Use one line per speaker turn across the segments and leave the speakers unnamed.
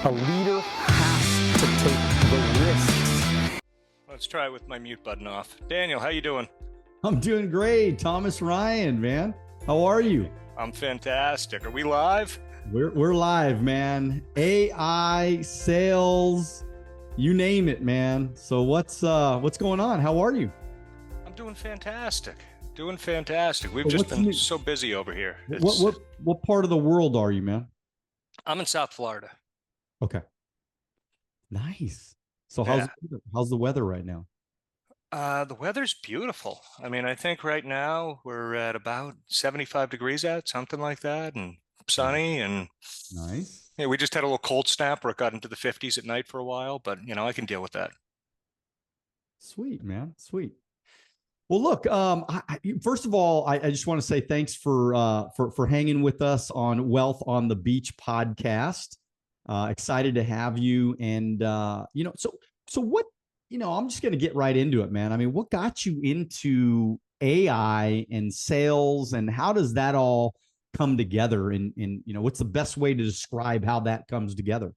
A leader has to take the risks.
Let's try it with my mute button off. Daniel, how you doing?
I'm doing great. Thomas Ryan, man. How are you?
I'm fantastic. Are we live?
We're live, man. AI, sales, you name it, man. So what's going on? How are you?
I'm doing fantastic. We've just been so busy over here.
What part of the world are you, man?
I'm in South Florida.
Okay. Nice. So how's the weather right now?
The weather's beautiful. I mean, I think right now we're at about 75 degrees out, something like that, and sunny. And
nice.
yeah, we just had a little cold snap where it got into the 50s at night for a while, but I can deal with that.
Sweet, man. Sweet. Well, look, first of all, I just want to say thanks for hanging with us on Wealth on the Beach podcast. Excited to have you. And, so what, I'm just going to get right into it, man. I mean, what got you into AI and sales, and how does that all come together? And what's the best way to describe how that comes together?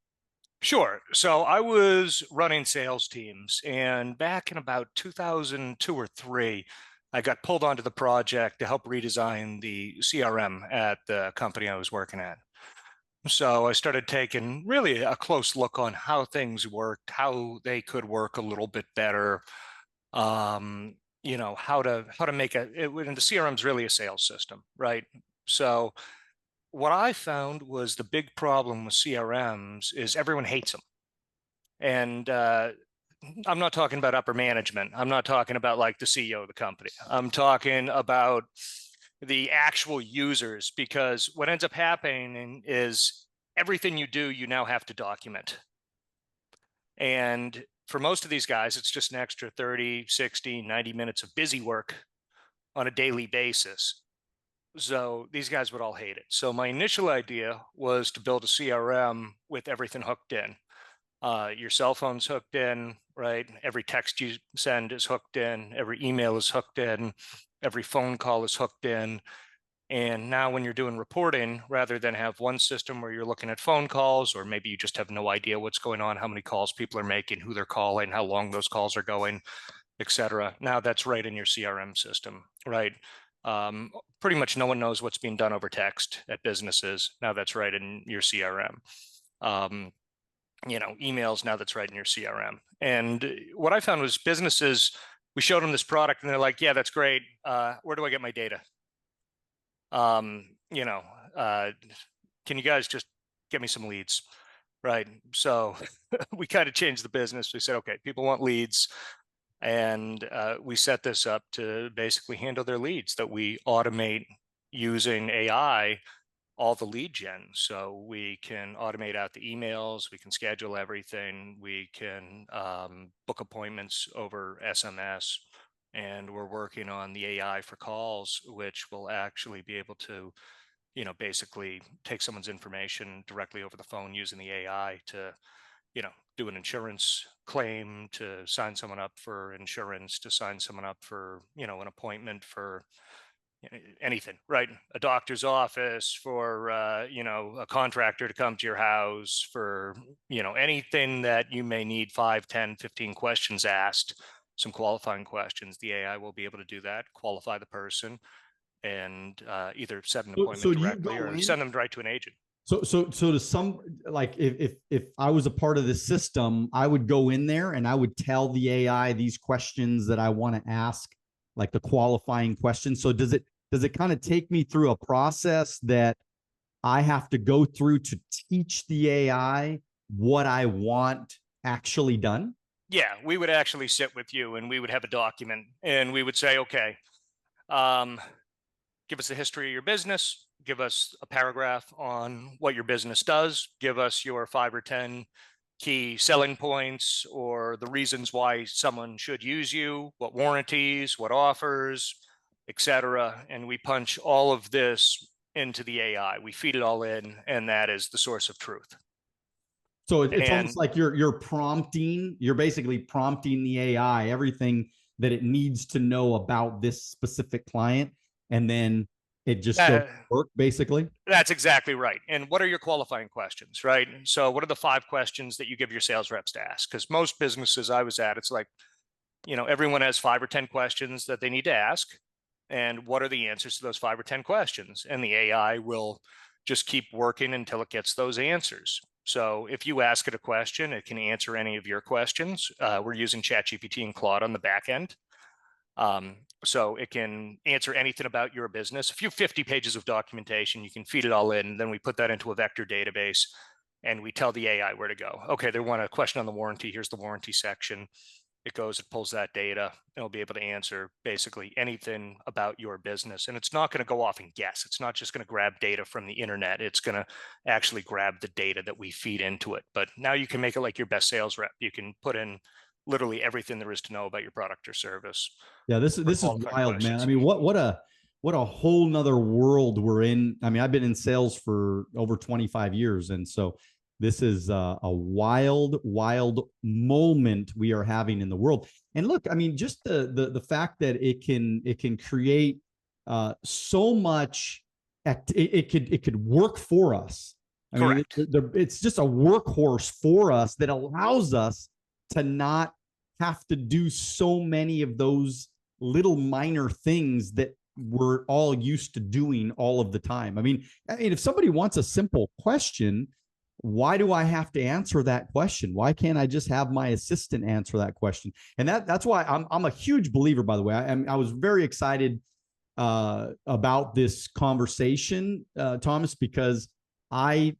Sure. So I was running sales teams, and back in about 2002 or 3, I got pulled onto the project to help redesign the CRM at the company I was working at. So I started taking really a close look on how things worked, how they could work a little bit better, how to make and the CRM is really a sales system, right? So what I found was the big problem with CRMs is everyone hates them. And I'm not talking about upper management. I'm not talking about like the CEO of the company. I'm talking about the actual users, because what ends up happening is everything you do, you now have to document. And for most of these guys, it's just an extra 30, 60, 90 minutes of busy work on a daily basis. So these guys would all hate it. So my initial idea was to build a CRM with everything hooked in. Your cell phone's hooked in, right? Every text you send is hooked in. Every email is hooked in. Every phone call is hooked in. And now when you're doing reporting, rather than have one system where you're looking at phone calls, or maybe you just have no idea what's going on, how many calls people are making, who they're calling, how long those calls are going, et cetera. Now that's right in your CRM system, right? Pretty much no one knows what's being done over text at businesses. Now that's right in your CRM. Emails, now that's right in your CRM. And what I found was businesses, we showed them this product and they're like, yeah, that's great. Where do I get my data? Can you guys just get me some leads? Right. So we kind of changed the business. We said, okay, people want leads. And we set this up to basically handle their leads, that we automate using AI, all the lead gen. So we can automate out the emails, we can schedule everything, we can book appointments over SMS, and we're working on the AI for calls, which will actually be able to, basically take someone's information directly over the phone using the AI to, do an insurance claim, to sign someone up for insurance, to sign someone up for, an appointment for anything, right? A doctor's office, for, a contractor to come to your house, for, anything that you may need 5, 10, 15 questions asked, some qualifying questions. The AI will be able to do that, qualify the person, and either set an appointment directly or send them right to an agent.
So to some, like if I was a part of the system, I would go in there and I would tell the AI these questions that I want to ask, like the qualifying questions. So does it kind of take me through a process that I have to go through to teach the AI what I want actually done?
Yeah, we would actually sit with you and we would have a document and we would say, okay, give us the history of your business, give us a paragraph on what your business does, give us your 5 or 10 key selling points or the reasons why someone should use you, what warranties, what offers, etc. And we punch all of this into the AI. We feed it all in, and that is the source of truth.
So it's almost like you're basically prompting the AI everything that it needs to know about this specific client, and then It just still work, basically.
That's exactly right. And what are your qualifying questions, right? So what are the 5 questions that you give your sales reps to ask? Because most businesses I was at, it's like, everyone has 5 or 10 questions that they need to ask. And what are the answers to those 5 or 10 questions? And the AI will just keep working until it gets those answers. So if you ask it a question, it can answer any of your questions. We're using ChatGPT and Claude on the back end. So it can answer anything about your business. A few 50 pages of documentation, you can feed it all in. Then we put that into a vector database and we tell the AI where to go. Okay, they want a question on the warranty. Here's the warranty section. It goes, it pulls that data, and it'll be able to answer basically anything about your business. And it's not going to go off and guess. It's not just going to grab data from the internet. It's going to actually grab the data that we feed into it. But now you can make it like your best sales rep. You can put in literally everything there is to know about your product or service.
Yeah, this is wild, man. I mean, what a whole nother world we're in. I mean, I've been in sales for over 25 years. And so this is a wild, wild moment we are having in the world. And look, I mean, just the fact that it can create so much, it could work for us. I mean, it's just a workhorse for us that allows us to not have to do so many of those little minor things that we're all used to doing all of the time. I mean, if somebody wants a simple question, why do I have to answer that question? Why can't I just have my assistant answer that question? And that's why I'm a huge believer, by the way. I was very excited about this conversation, Thomas, because I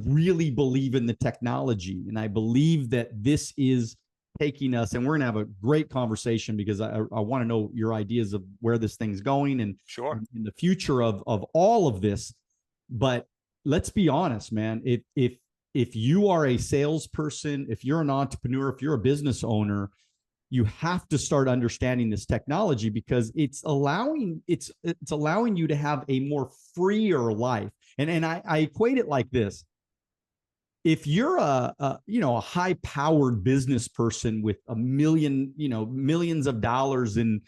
really believe in the technology, and I believe that this is taking us, and we're gonna have a great conversation because I want to know your ideas of where this thing's going and in the future of all of this. But let's be honest, man. If you are a salesperson, if you're an entrepreneur, if you're a business owner, you have to start understanding this technology because it's allowing you to have a more freer life. And I equate it like this. If you're a high powered business person with millions of dollars in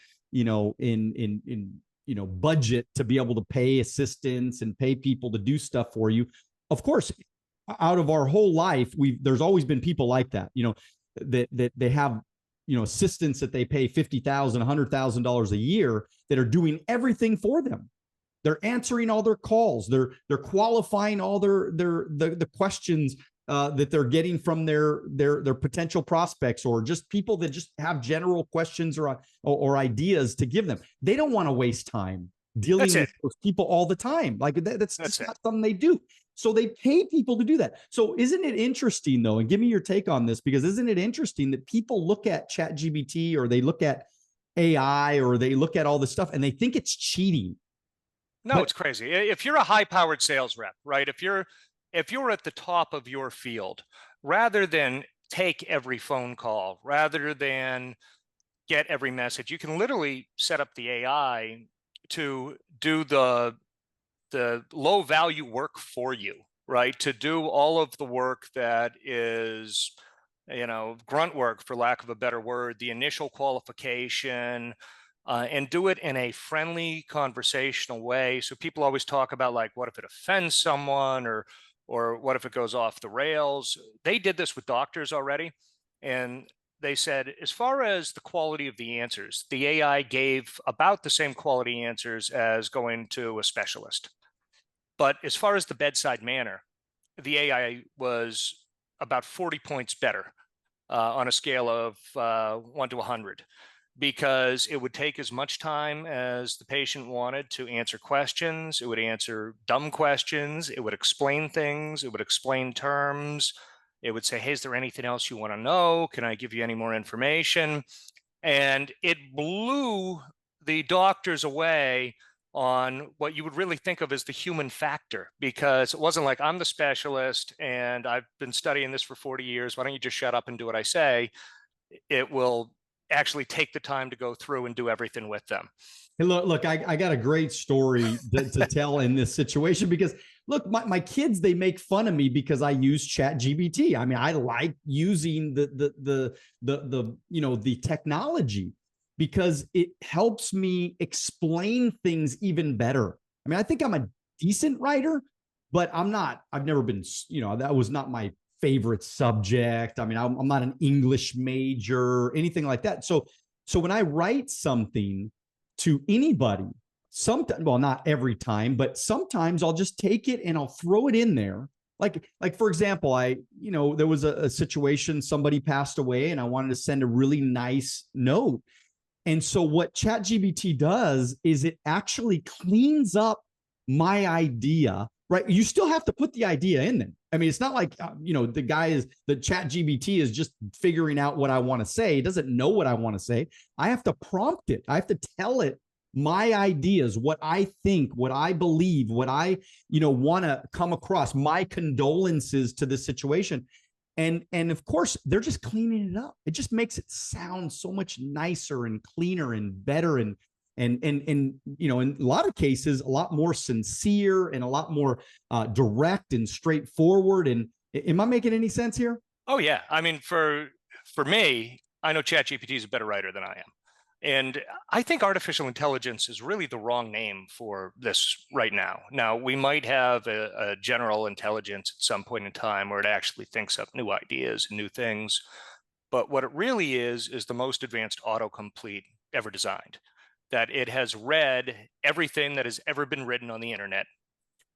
budget to be able to pay assistants and pay people to do stuff for you, of course, out of our whole life, there's always been people like that, that they have, assistants that they pay $50,000, $100,000 a year that are doing everything for them. They're answering all their calls. They're qualifying all the questions that they're getting from their potential prospects, or just people that just have general questions or ideas to give them. They don't want to waste time dealing with those people all the time. Like that's not something they do. So they pay people to do that. So isn't it interesting though? And give me your take on this, because isn't it interesting that people look at ChatGPT or they look at AI or they look at all this stuff and they think it's cheating?
No, it's crazy. If you're a high-powered sales rep, right? If you're at the top of your field, rather than take every phone call, rather than get every message, you can literally set up the AI to do the low-value work for you, right? To do all of the work that is, grunt work, for lack of a better word, the initial qualification, and do it in a friendly, conversational way. So people always talk about, like, what if it offends someone, or what if it goes off the rails? They did this with doctors already. And they said, as far as the quality of the answers, the AI gave about the same quality answers as going to a specialist. But as far as the bedside manner, the AI was about 40 points better on a scale of 1 to 100. Because it would take as much time as the patient wanted to answer questions. It would answer dumb questions. It would explain things. It would explain terms. It would say, hey, is there anything else you want to know? Can I give you any more information? And it blew the doctors away on what you would really think of as the human factor, because it wasn't like, I'm the specialist and I've been studying this for 40 years. Why don't you just shut up and do what I say? It will actually take the time to go through and do everything with them.
Hey, look, I got a great story to tell in this situation, because look, my kids, they make fun of me because I use ChatGPT. I mean, I like using the technology because it helps me explain things even better. I mean, I think I'm a decent writer, but I've never been, that was not my favorite subject. I mean, I'm not an English major, anything like that. So when I write something to anybody, sometimes, well, not every time, but sometimes I'll just take it and I'll throw it in there. Like for example, there was a situation, somebody passed away and I wanted to send a really nice note. And so what ChatGPT does is it actually cleans up my idea, right? You still have to put the idea in there. I mean, it's not like, the ChatGPT is just figuring out what I want to say. It doesn't know what I want to say. I have to prompt it. I have to tell it my ideas, what I think, what I believe, what I, want to come across, my condolences to this situation. And of course, they're just cleaning it up. It just makes it sound so much nicer and cleaner and better. And in a lot of cases, a lot more sincere and a lot more direct and straightforward. And am I making any sense here?
Oh yeah. I mean, for me, I know ChatGPT is a better writer than I am. And I think artificial intelligence is really the wrong name for this right now. Now, we might have a general intelligence at some point in time where it actually thinks up new ideas and new things. But what it really is the most advanced autocomplete ever designed. That it has read everything that has ever been written on the internet.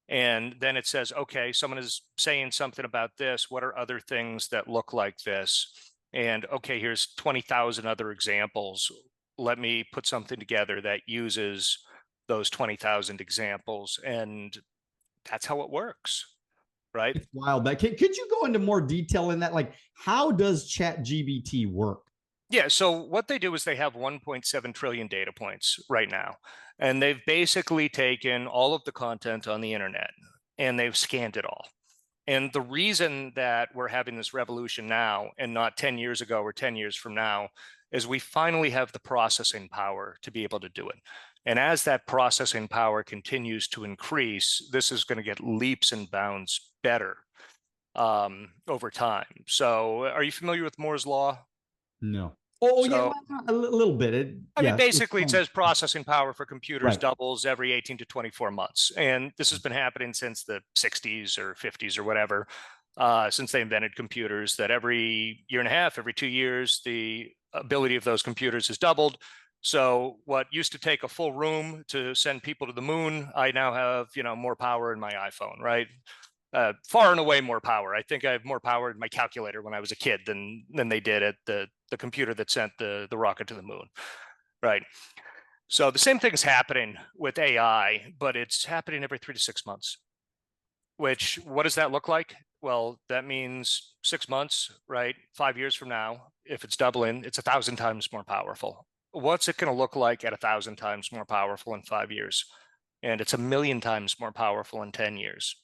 And then it says, okay, someone is saying something about this. What are other things that look like this? And okay, here's 20,000 other examples. Let me put something together that uses those 20,000 examples. And that's how it works, right?
It's wild. But could you go into more detail in that? Like, how does ChatGPT work?
Yeah, so what they do is they have 1.7 trillion data points right now. And they've basically taken all of the content on the internet and they've scanned it all. And the reason that we're having this revolution now and not 10 years ago or 10 years from now is we finally have the processing power to be able to do it. And as that processing power continues to increase, this is going to get leaps and bounds better over time. So are you familiar with Moore's Law?
No. Oh,
So,
yeah, a little bit.
I mean, basically it says processing power for computers
Right.
doubles every 18 to 24 months. And this has been happening since the 60s or 50s or whatever, since they invented computers, that every year and a half, every 2 years, the ability of those computers has doubled. So what used to take a full room to send people to the moon, I now have, more power in my iPhone, right? Far and away more power. I think I have more power in my calculator when I was a kid than they did at the computer that sent the rocket to the moon, right? So the same thing's happening with AI, but it's happening every 3 to 6 months. Which, what does that look like? Well, that means 6 months, right? 5 years from now, if it's doubling, it's 1,000 times more powerful. What's it going to look like at 1,000 times more powerful in 5 years? And it's 1,000,000 times more powerful in 10 years.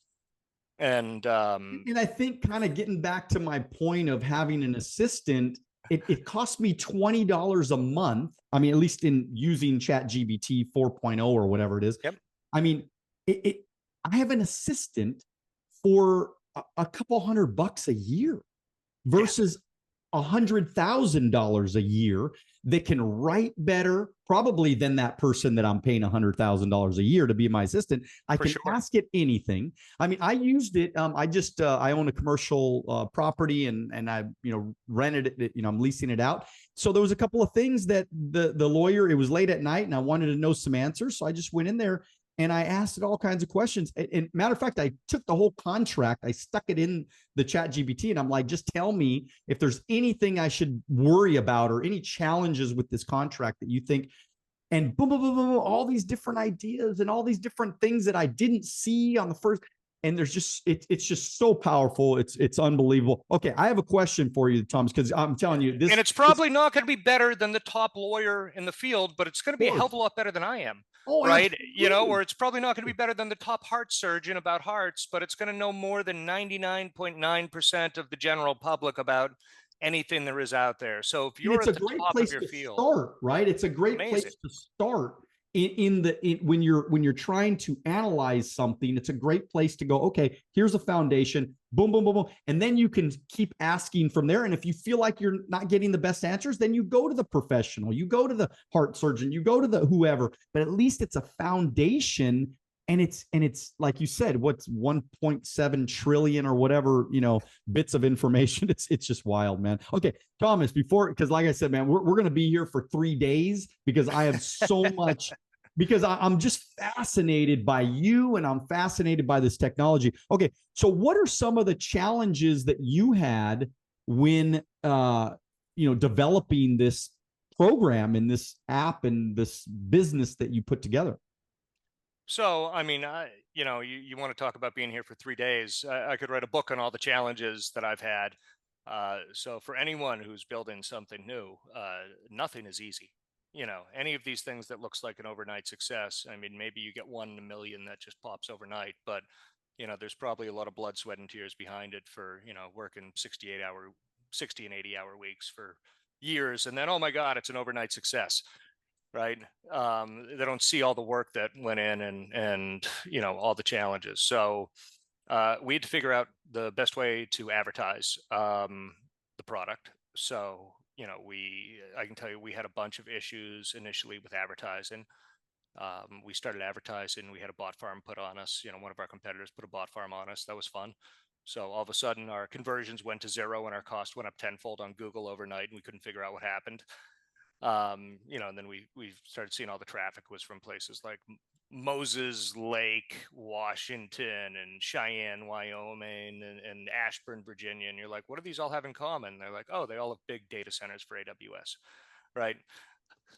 And
I think, kind of getting back to my point of having an assistant, it cost me $20 a month. I mean, at least in using ChatGPT 4.0 or whatever it is.
Yep.
I mean, I have an assistant for a couple $100 a year versus $100,000 a year that can write better, probably than that person that I'm paying $100,000 a year to be my assistant. I can ask it anything. I mean, I used it. I own a commercial property and I, rented it, I'm leasing it out. So there was a couple of things that the lawyer, it was late at night and I wanted to know some answers. So I just went in there and I asked it all kinds of questions. And matter of fact, I took the whole contract, I stuck it in the ChatGPT, and I'm like, just tell me if there's anything I should worry about or any challenges with this contract that you think. And boom, boom, boom, boom, all these different ideas and all these different things that I didn't see on the first. And there's just, it's just so powerful. It's unbelievable. Okay. I have a question for you, Thomas, because I'm telling you this.
And it's probably not going to be better than the top lawyer in the field, but it's going to be a hell of a lot better than I am.
Oh,
right.
Absolutely.
Or it's probably not going to be better than the top heart surgeon about hearts, but it's going to know more than 99.9% of the general public about anything there is out there. So if you're at the top of your field,
start, right? It's a great place to start when you're trying to analyze something. It's a great place to go, okay, here's a foundation, boom, boom, boom, boom. And then you can keep asking from there. And if you feel like you're not getting the best answers, then you go to the professional, you go to the heart surgeon, you go to the whoever, but at least it's a foundation And it's like you said, what's 1.7 trillion or whatever, bits of information. It's just wild, man. Okay, Thomas, because like I said, man, we're going to be here for 3 days because I have so much, because I'm just fascinated by you and I'm fascinated by this technology. Okay, so what are some of the challenges that you had when, developing this program and this app and this business that you put together?
So, I mean, you want to talk about being here for 3 days. I could write a book on all the challenges that I've had. So for anyone who's building something new, nothing is easy. Any of these things that looks like an overnight success, I mean, maybe you get 1 in a million that just pops overnight, but, there's probably a lot of blood, sweat, and tears behind it for, working 60 and 80-hour weeks for years. And then, oh my God, it's an overnight success. Right. They don't see all the work that went in and all the challenges. So we had to figure out the best way to advertise the product. So, I can tell you, we had a bunch of issues initially with advertising. We started advertising. We had a bot farm put on us. One of our competitors put a bot farm on us. That was fun. So all of a sudden our conversions went to zero and our cost went up tenfold on Google overnight, and we couldn't figure out what happened. And then we started seeing all the traffic was from places like Moses Lake, Washington, and Cheyenne, Wyoming, and Ashburn, Virginia. And you're like, what do these all have in common? They're like, oh, they all have big data centers for AWS, right?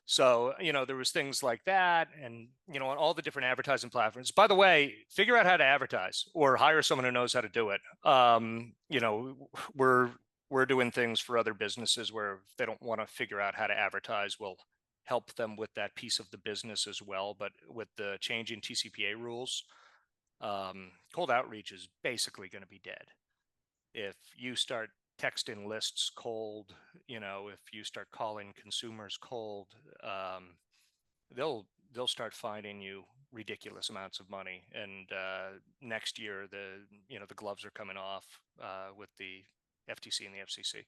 So, there was things like that, and, on all the different advertising platforms. By the way, figure out how to advertise or hire someone who knows how to do it. We're doing things for other businesses where if they don't want to figure out how to advertise, we'll help them with that piece of the business as well. But with the changing TCPA rules, cold outreach is basically going to be dead. If you start texting lists cold, if you start calling consumers cold, they'll start finding you ridiculous amounts of money. And next year, the gloves are coming off with the FTC and the FCC.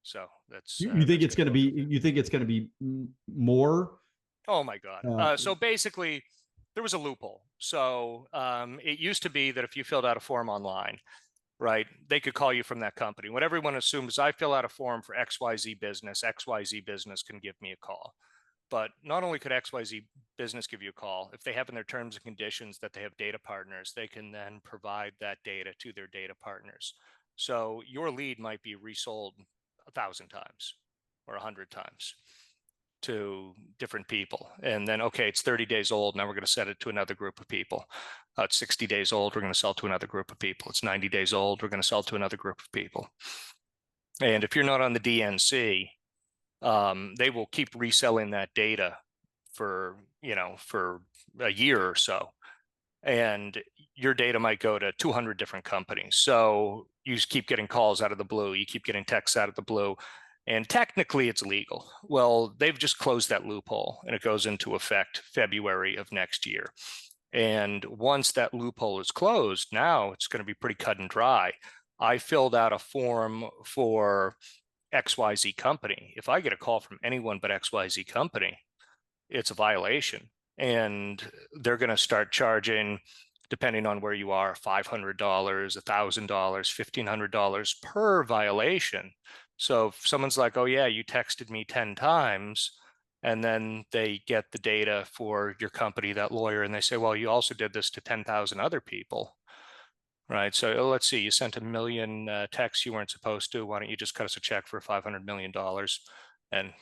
So that's
you think it's going to be, more?
Oh my God. So basically there was a loophole. So it used to be that if you filled out a form online, right, they could call you from that company. What everyone assumes, I fill out a form for XYZ business can give me a call. But not only could XYZ business give you a call, if they have in their terms and conditions that they have data partners, they can then provide that data to their data partners. So your lead might be resold 1,000 times or 100 times to different people. And then, okay, it's 30 days old. Now we're going to set it to another group of people. It's 60 days old. We're going to sell to another group of people. It's 90 days old. We're going to sell to another group of people. And if you're not on the DNC, they will keep reselling that data for a year or so. And your data might go to 200 different companies. So you just keep getting calls out of the blue. You keep getting texts out of the blue. And technically it's legal. Well, they've just closed that loophole and it goes into effect February of next year. And once that loophole is closed, now it's going to be pretty cut and dry. I filled out a form for XYZ company. If I get a call from anyone but XYZ company, it's a violation. And they're going to start charging, depending on where you are, $500, $1,000, $1,500 per violation. So if someone's like, oh yeah, you texted me 10 times, and then they get the data for your company, that lawyer, and they say, well, you also did this to 10,000 other people, right? So let's see, you sent 1 million texts you weren't supposed to. Why don't you just cut us a check for $500 million? And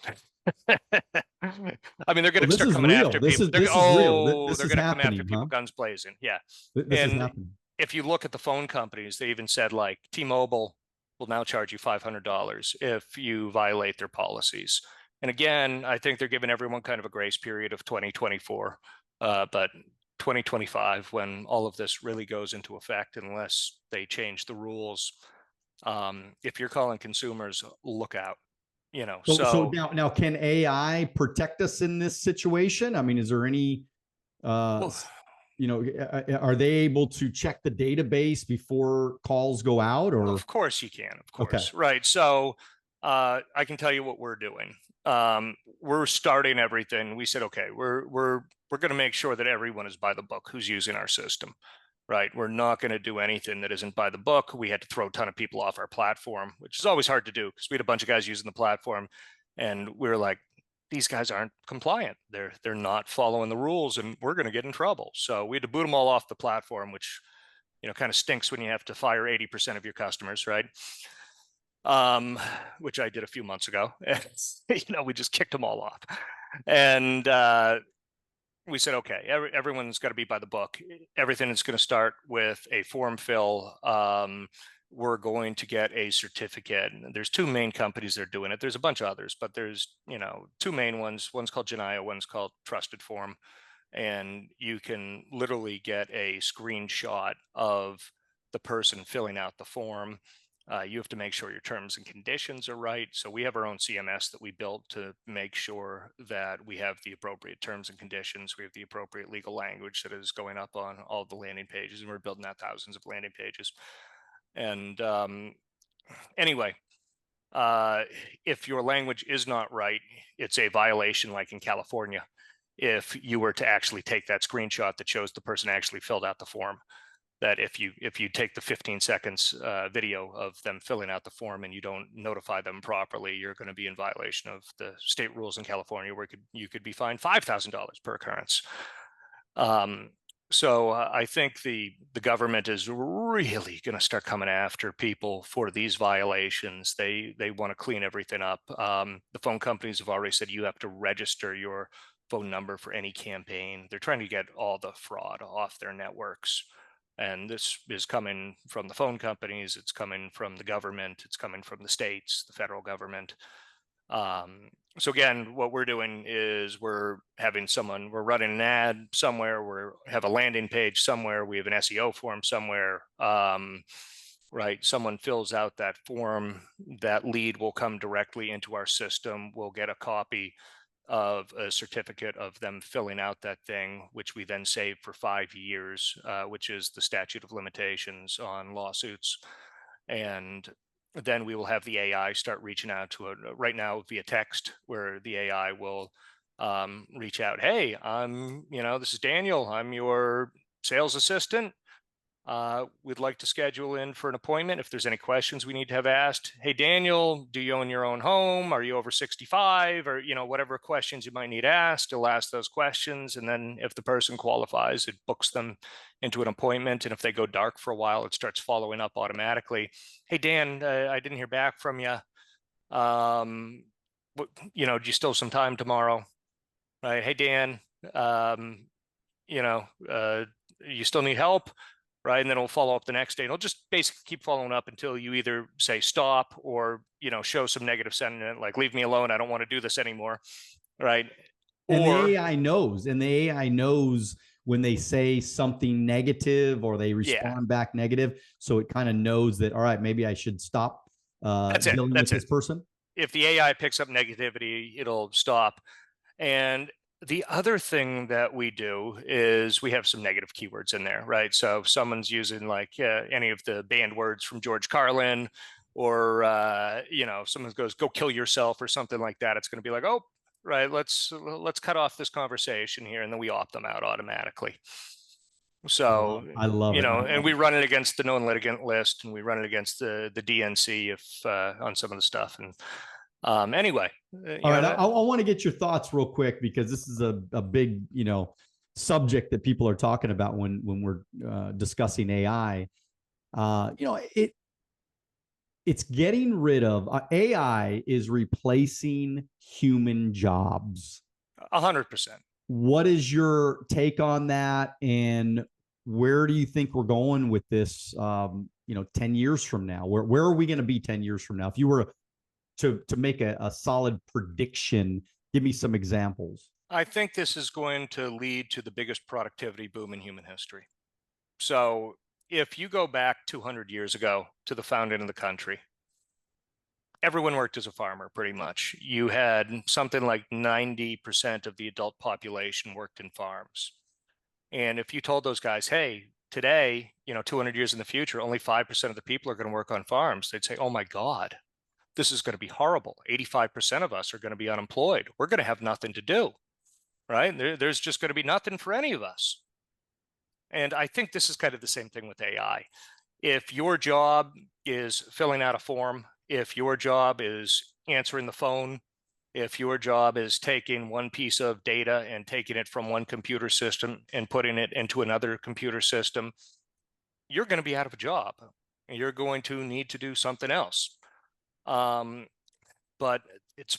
I mean, they're going to start coming after people. They're going to come after people guns blazing. Yeah. And if you look at the phone companies, they even said like T-Mobile will now charge you $500 if you violate their policies. And again, I think they're giving everyone kind of a grace period of 2024, but 2025, when all of this really goes into effect, unless they change the rules, if you're calling consumers, look out.
So now can AI protect us in this situation? I mean, is there any, are they able to check the database before calls go out? Or
of course you can, of course. Okay. Right. So I can tell you what we're doing. We're starting everything. We said, okay, we're we're going to make sure that everyone is by the book who's using our system, right? We're not going to do anything that isn't by the book. We had to throw a ton of people off our platform, which is always hard to do because we had a bunch of guys using the platform, and we were like, these guys aren't compliant. They're not following the rules, and we're going to get in trouble. So we had to boot them all off the platform, which, you know, kind of stinks when you have to fire 80% of your customers, right? Which I did a few months ago. You know, we just kicked them all off, and we said, okay, everyone's got to be by the book. Everything is going to start with a form fill. We're going to get a certificate. There's two main companies that are doing it. There's a bunch of others, but there's, you know, two main ones. One's called Janaya, one's called Trusted Form. And you can literally get a screenshot of the person filling out the form. You have to make sure your terms and conditions are right. So we have our own CMS that we built to make sure that we have the appropriate terms and conditions. We have the appropriate legal language that is going up on all the landing pages, and we're building out thousands of landing pages. And anyway, if your language is not right, it's a violation, like in California, if you were to actually take that screenshot that shows the person actually filled out the form. That if you take the 15 seconds video of them filling out the form and you don't notify them properly, you're going to be in violation of the state rules in California, where you could be fined $5,000 per occurrence. So I think the government is really going to start coming after people for these violations. They want to clean everything up. The phone companies have already said you have to register your phone number for any campaign. They're trying to get all the fraud off their networks. And this is coming from the phone companies. It's coming from the government. It's coming from the states, the federal government. So again, what we're doing is we're running an ad somewhere, we have a landing page somewhere, we have an SEO form somewhere, right? Someone fills out that form, that lead will come directly into our system. We'll get a copy of a certificate of them filling out that thing, which we then save for 5 years, which is the statute of limitations on lawsuits. And then we will have the AI start reaching out to it right now via text, where the AI will reach out. Hey, this is Daniel. I'm your sales assistant. We'd like to schedule in for an appointment if there's any questions we need to have asked. Hey, Daniel, do you own your own home? Are you over 65? Or, whatever questions you might need asked, it'll ask those questions. And then if the person qualifies, it books them into an appointment. And if they go dark for a while, it starts following up automatically. Hey, Dan, I didn't hear back from you. Do you still have some time tomorrow? Right. Hey, Dan, you still need help? Right. And then it'll follow up the next day. And it'll just basically keep following up until you either say stop or, show some negative sentiment, like leave me alone. I don't want to do this anymore. Right.
And the AI knows when they say something negative or they respond back negative. So it kind of knows that, all right, maybe I should stop dealing with this person. If the AI picks up negativity, it'll stop. And the other thing that we do is we have some negative keywords in there, right? So if someone's using like any of the banned words from George Carlin, or someone goes, go kill yourself or something like that, it's going to be like, oh, right, let's cut off this conversation here, and then we opt them out automatically. So I love it.
And we run it against the known litigant list, and we run it against the DNC on some of the stuff. And anyway, all right, I want to get your thoughts real quick, because this is a big subject that people are talking about when we're discussing AI. It's getting rid of AI is replacing human jobs. 100%. What is your take on that, and where do you think we're going with this? 10 years from now, where are we going to be 10 years from now? If you were to make a solid prediction, give me some examples. I think this is going to lead to the biggest productivity boom in human history. So if you go back 200 years ago to the founding of the country, everyone worked as a farmer pretty much. You had something like 90% of the adult population worked in farms. And if you told those guys, hey, today, 200 years in the future, only 5% of the people are going to work on farms, they'd say, oh my God, this is going to be horrible. 85% of us are going to be unemployed. We're going to have nothing to do. right? There's just going to be nothing for any of us. And I think this is kind of the same thing with AI. If your job is filling out a form, if your job is answering the phone, if your job is taking one piece of data and taking it from one computer system and putting it into another computer system, you're going to be out of a job. You're going to need to do something else. But it's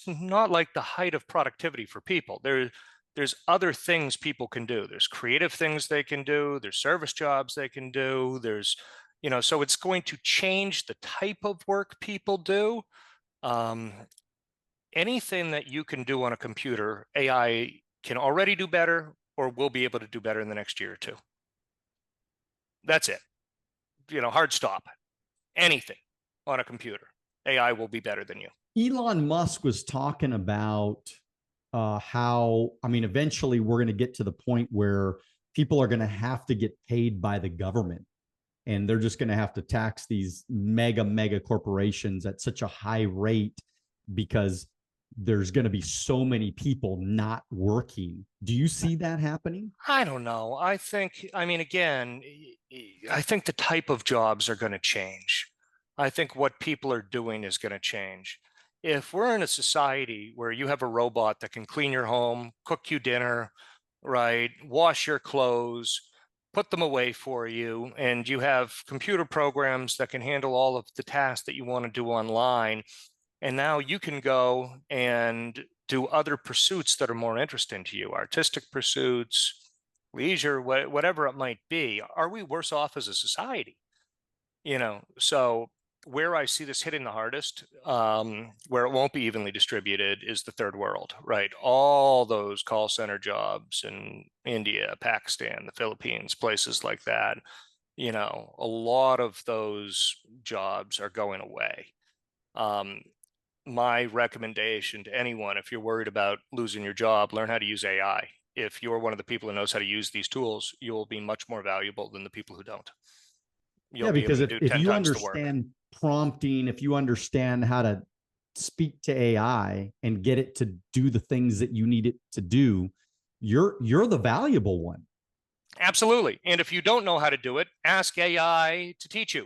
not like the height of productivity for people. There's other things people can do. There's creative things they can do. There's service jobs they can do. There's, so it's going to change the type of work people do. Anything that you can do on a computer, AI can already do better or will be able to do better in the next year or two. That's it. Hard stop. Anything on a computer, AI will be better than you.
Elon Musk was talking about how, eventually we're going to get to the point where people are going to have to get paid by the government, and they're just going to have to tax these mega corporations at such a high rate because there's going to be so many people not working. Do you see that happening?
I don't know. I think the type of jobs are going to change. I think what people are doing is going to change. If we're in a society where you have a robot that can clean your home, cook you dinner, right, wash your clothes, put them away for you, and you have computer programs that can handle all of the tasks that you want to do online, and now you can go and do other pursuits that are more interesting to you, artistic pursuits, leisure, whatever it might be. Are we worse off as a society? So where I see this hitting the hardest, where it won't be evenly distributed, is the third world, right? All those call center jobs in India, Pakistan, the Philippines, places like that, a lot of those jobs are going away. My recommendation to anyone, if you're worried about losing your job, learn how to use AI. If you're one of the people who knows how to use these tools, you'll be much more valuable than the people who don't.
Yeah, because if you understand prompting, if you understand how to speak to AI and get it to do the things that you need it to do, you're the valuable one.
Absolutely. And if you don't know how to do it, ask AI to teach you,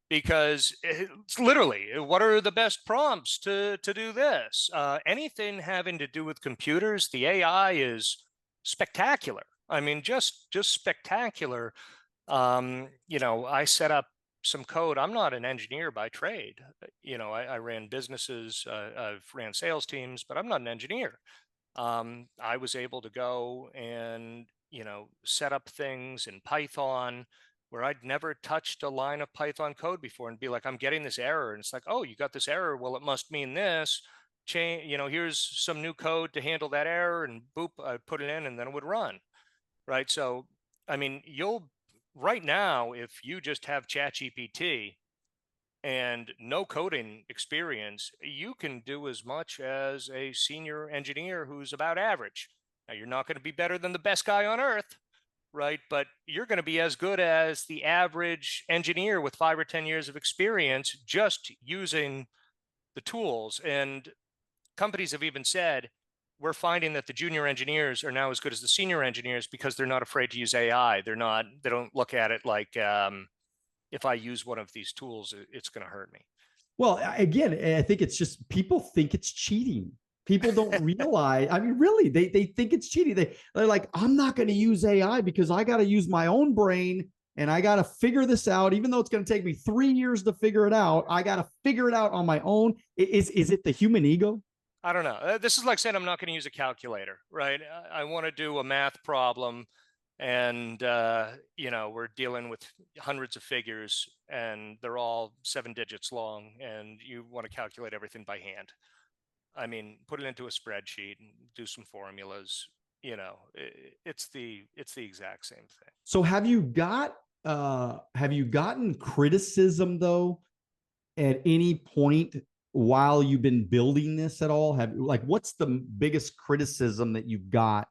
because it's literally, what are the best prompts to do this? Anything having to do with computers, the AI is spectacular. Just spectacular. I set up some code. I'm not an engineer by trade. I ran businesses, I've ran sales teams, but I'm not an engineer. I was able to go and, set up things in Python where I'd never touched a line of Python code before, and be like, I'm getting this error. And it's like, oh, you got this error. Well, it must mean this. Here's some new code to handle that error, and boop, I put it in, and then it would run. Right. So, right now, if you just have ChatGPT and no coding experience, you can do as much as a senior engineer who's about average. Now, you're not going to be better than the best guy on earth, right? But you're going to be as good as the average engineer with 5 or 10 years of experience just using the tools. And companies have even said, we're finding that the junior engineers are now as good as the senior engineers because they're not afraid to use AI. They don't look at it like, if I use one of these tools, it's going to hurt me.
Well, again, I think it's just people think it's cheating. People don't realize, really, they think it's cheating. They're like, I'm not going to use AI because I got to use my own brain and I got to figure this out. Even though it's going to take me 3 years to figure it out, I got to figure it out on my own. Is it the human ego?
I don't know. This is like saying I'm not going to use a calculator, right? I want to do a math problem, and we're dealing with hundreds of figures, and they're all 7 digits long, and you want to calculate everything by hand. Put it into a spreadsheet and do some formulas. It's the exact same thing.
So have you gotten criticism though at any point while you've been building this at all? What's the biggest criticism that you've got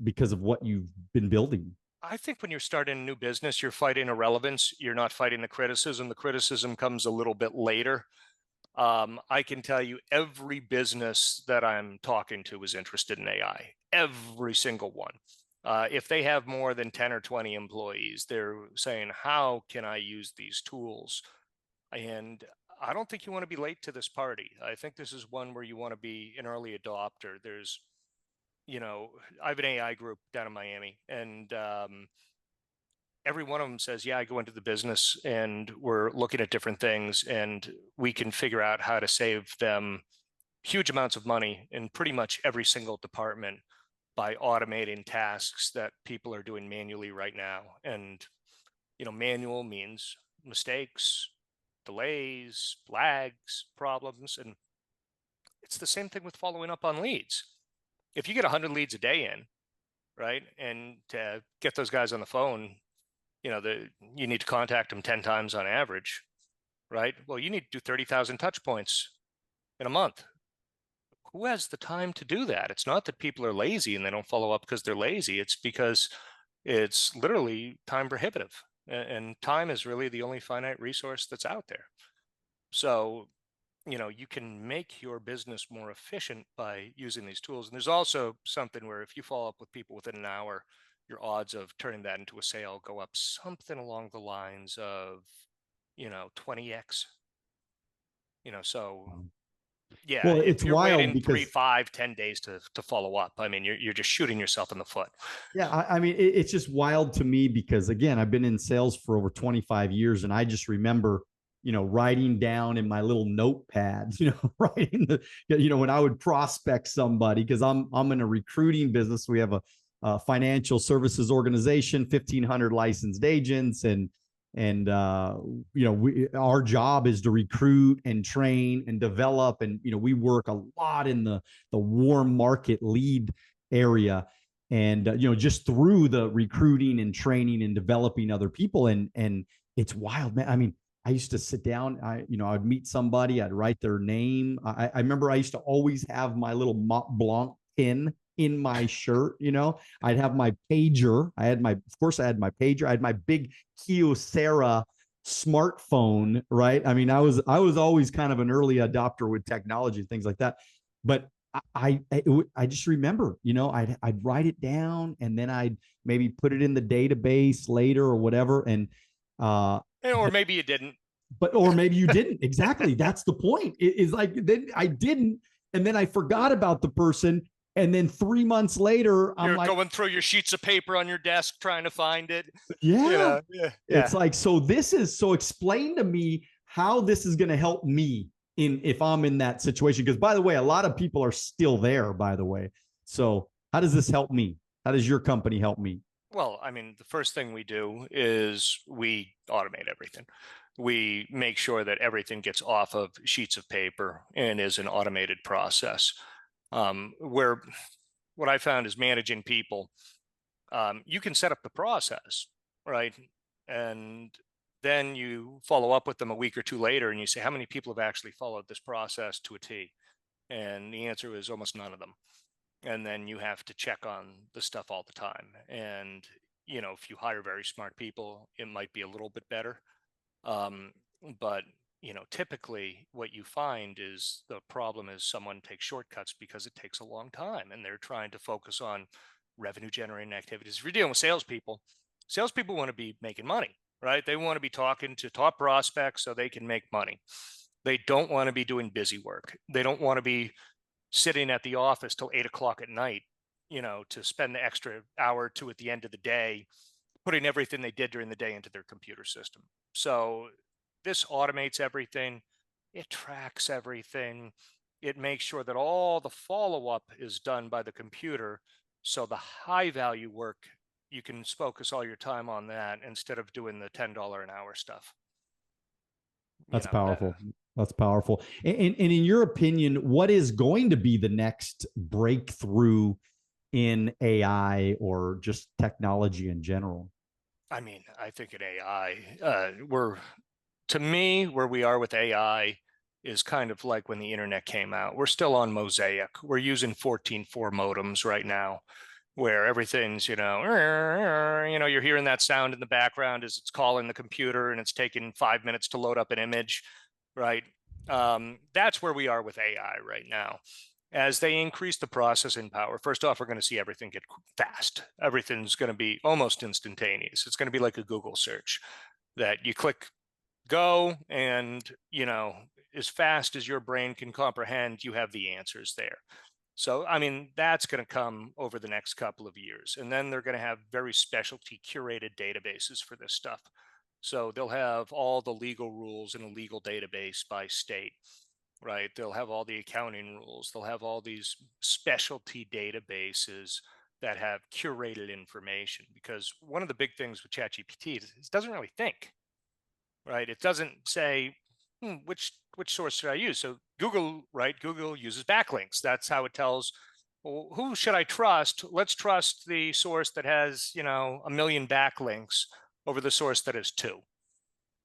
because of what you've been building?
I think when you're starting a new business, you're fighting irrelevance. You're not fighting the criticism. The criticism comes a little bit later. I can tell you every business that I'm talking to is interested in AI, every single one. If they have more than 10 or 20 employees, they're saying, how can I use these tools? And I don't think you want to be late to this party. I think this is one where you want to be an early adopter. There's, I have an AI group down in Miami, and every one of them says, yeah, I go into the business and we're looking at different things and we can figure out how to save them huge amounts of money in pretty much every single department by automating tasks that people are doing manually right now. And, manual means mistakes, delays, lags, problems. And it's the same thing with following up on leads. If you get 100 leads a day in, right, and to get those guys on the phone, you need to contact them 10 times on average, right? Well, you need to do 30,000 touch points in a month. Who has the time to do that? It's not that people are lazy and they don't follow up because they're lazy. It's because it's literally time prohibitive. And time is really the only finite resource that's out there. So, you can make your business more efficient by using these tools. And there's also something where if you follow up with people within an hour, your odds of turning that into a sale go up something along the lines of, 20x. So yeah,
Well,
if
it's
you're
wild
waiting
because
3, 5, 10 days to follow up, I mean, you're just shooting yourself in the foot.
yeah, I mean, it's just wild to me because again, I've been in sales for over 25 years, and I just remember, writing down in my little notepad, writing when I would prospect somebody, because I'm in a recruiting business. We have a financial services organization, 1,500 licensed agents, and our job is to recruit and train and develop, and we work a lot in the warm market lead area, and just through the recruiting and training and developing other people, and it's wild, man. I mean, I used to sit down, I'd meet somebody, I'd write their name. I remember I used to always have my little Mont Blanc pin in my shirt. I'd have my pager. I had my pager. I had my big Kyocera smartphone, right? I mean, I was always kind of an early adopter with technology and things like that. But I just remember, I'd write it down and then I'd maybe put it in the database later or whatever. And
or maybe you didn't.
Or maybe you didn't. Exactly. That's the point. It's like, then I didn't, and then I forgot about the person. And then 3 months later, I'm
You're going through your sheets of paper on your desk trying to find it.
Yeah. It's like, so explain to me how this is going to help me if I'm in that situation. Because by the way, a lot of people are still there, by the way. So how does this help me? How does your company help me?
Well, I mean, the first thing we do is we automate everything. We make sure that everything gets off of sheets of paper and is an automated process. Where what I found is managing people, you can set up the process, right? And then you follow up with them a week or two later and you say, how many people have actually followed this process to a T? And the answer is almost none of them. And then you have to check on the stuff all the time. And, if you hire very smart people, it might be a little bit better. But, typically what you find is the problem is someone takes shortcuts because it takes a long time and they're trying to focus on revenue generating activities. If you're dealing with salespeople want to be making money, right? They want to be talking to top prospects so they can make money. They don't want to be doing busy work. They don't want to be sitting at the office till 8 o'clock at night, to spend the extra hour or two at the end of the day, putting everything they did during the day into their computer system. So this automates everything. It tracks everything. It makes sure that all the follow-up is done by the computer. So the high value work, you can focus all your time on that instead of doing the $10 an hour stuff.
That's powerful. That's powerful. And in your opinion, what is going to be the next breakthrough in AI or just technology in general?
I mean, I think in AI, to me, where we are with AI is kind of like when the internet came out. We're still on Mosaic. We're using 14.4 modems right now, where everything's, you're hearing that sound in the background as it's calling the computer and it's taking 5 minutes to load up an image, right? That's where we are with AI right now. As they increase the processing power, first off, we're going to see everything get fast. Everything's going to be almost instantaneous. It's going to be like a Google search that you click go, and as fast as your brain can comprehend, you have the answers there. So, I mean, that's going to come over the next couple of years. And then they're going to have very specialty curated databases for this stuff. So they'll have all the legal rules in a legal database by state, right? They'll have all the accounting rules. They'll have all these specialty databases that have curated information, because one of the big things with ChatGPT is it doesn't really think, right? It doesn't say, which source should I use? So Google, right? Google uses backlinks. That's how it tells, well, who should I trust? Let's trust the source that has, 1 million backlinks over the source that has 2,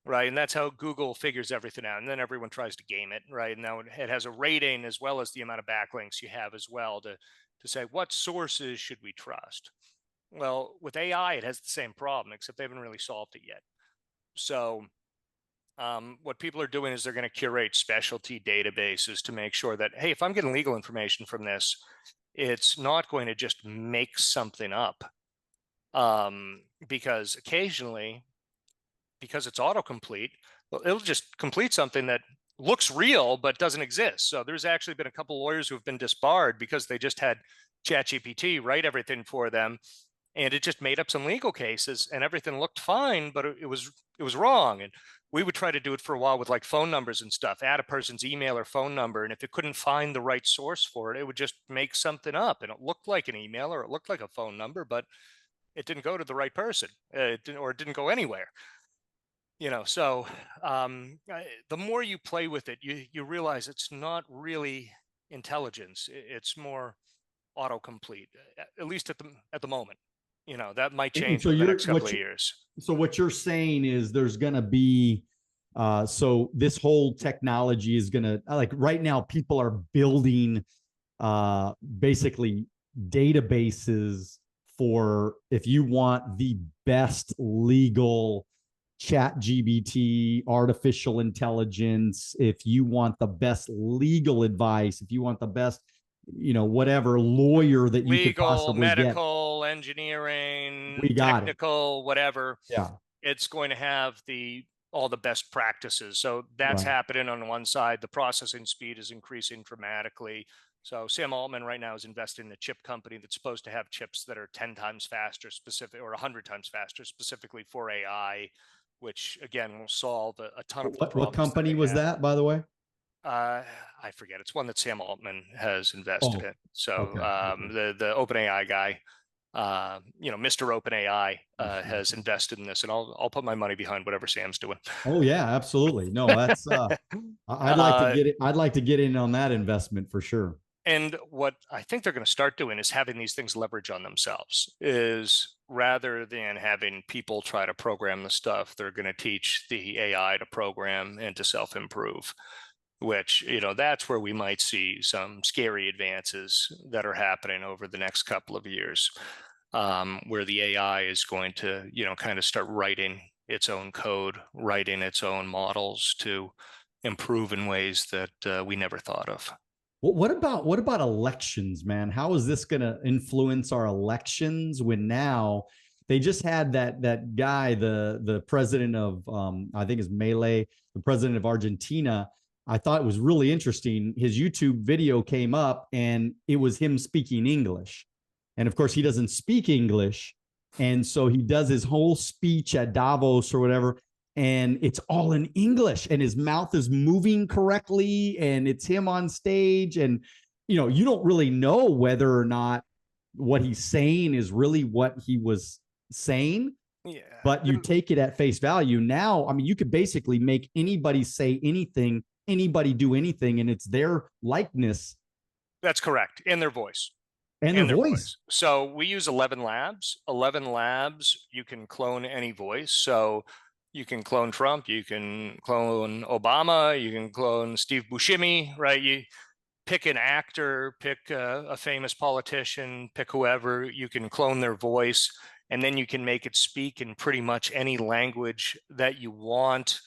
right? And that's how Google figures everything out. And then everyone tries to game it, right? And now it has a rating as well as the amount of backlinks you have as well to say what sources should we trust. Well, with AI, it has the same problem, except they haven't really solved it yet. So what people are doing is they're going to curate specialty databases to make sure that, hey, if I'm getting legal information from this, it's not going to just make something up. Because occasionally, because it's autocomplete, well, it'll just complete something that looks real but doesn't exist. So there's actually been a couple of lawyers who have been disbarred because they just had ChatGPT write everything for them, and it just made up some legal cases, and everything looked fine, but it was wrong. And we would try to do it for a while with like phone numbers and stuff, add a person's email or phone number, and if it couldn't find the right source for it, it would just make something up, and it looked like an email or it looked like a phone number, but it didn't go to the right person. It didn't go anywhere. So the more you play with it, you realize it's not really intelligence. It's more autocomplete, at least at the moment. That might change
so
over the next couple of years.
So what you're saying is there's going to be, so this whole technology is going to, like right now, people are building basically databases for, if you want the best legal ChatGPT, artificial intelligence, if you want the best legal advice, if you want the best, whatever lawyer that you could possibly
medical, engineering, technical, whatever.
Yeah.
It's going to have all the best practices. So that's happening on one side. The processing speed is increasing dramatically. So Sam Altman right now is invested in a chip company that's supposed to have chips that are 10 times faster, or 100 times faster, specifically for AI, which again will solve a ton of the problems.
What company was that, by the way?
I forget. It's one that Sam Altman has invested in. So
okay.
The OpenAI guy, Mr. OpenAI has invested in this, and I'll put my money behind whatever Sam's doing.
Oh yeah, absolutely. No, that's I'd like to get it. I'd like to get in on that investment for sure.
And what I think they're going to start doing is having these things leverage on themselves, is rather than having people try to program the stuff, they're going to teach the AI to program and to self-improve, which, that's where we might see some scary advances that are happening over the next couple of years, where the AI is going to, kind of start writing its own code, writing its own models to improve in ways that we never thought of.
What about elections, man? How is this going to influence our elections when now they just had that guy, the president of I think it's Milei, the president of Argentina. I thought it was really interesting. His YouTube video came up and it was him speaking English. And of course, he doesn't speak English. And so he does his whole speech at Davos or whatever, and it's all in English, and his mouth is moving correctly, and it's him on stage. And, you don't really know whether or not what he's saying is really what he was saying. Yeah. But you take it at face value. Now, I mean, you could basically make anybody say anything, anybody do anything, and it's their likeness.
That's correct. In their voice.
And their voice.
So we use 11 labs. 11 labs, you can clone any voice. So you can clone Trump, you can clone Obama, you can clone Steve Buscemi, right? You pick an actor, pick a famous politician, pick whoever, you can clone their voice, and then you can make it speak in pretty much any language that you want.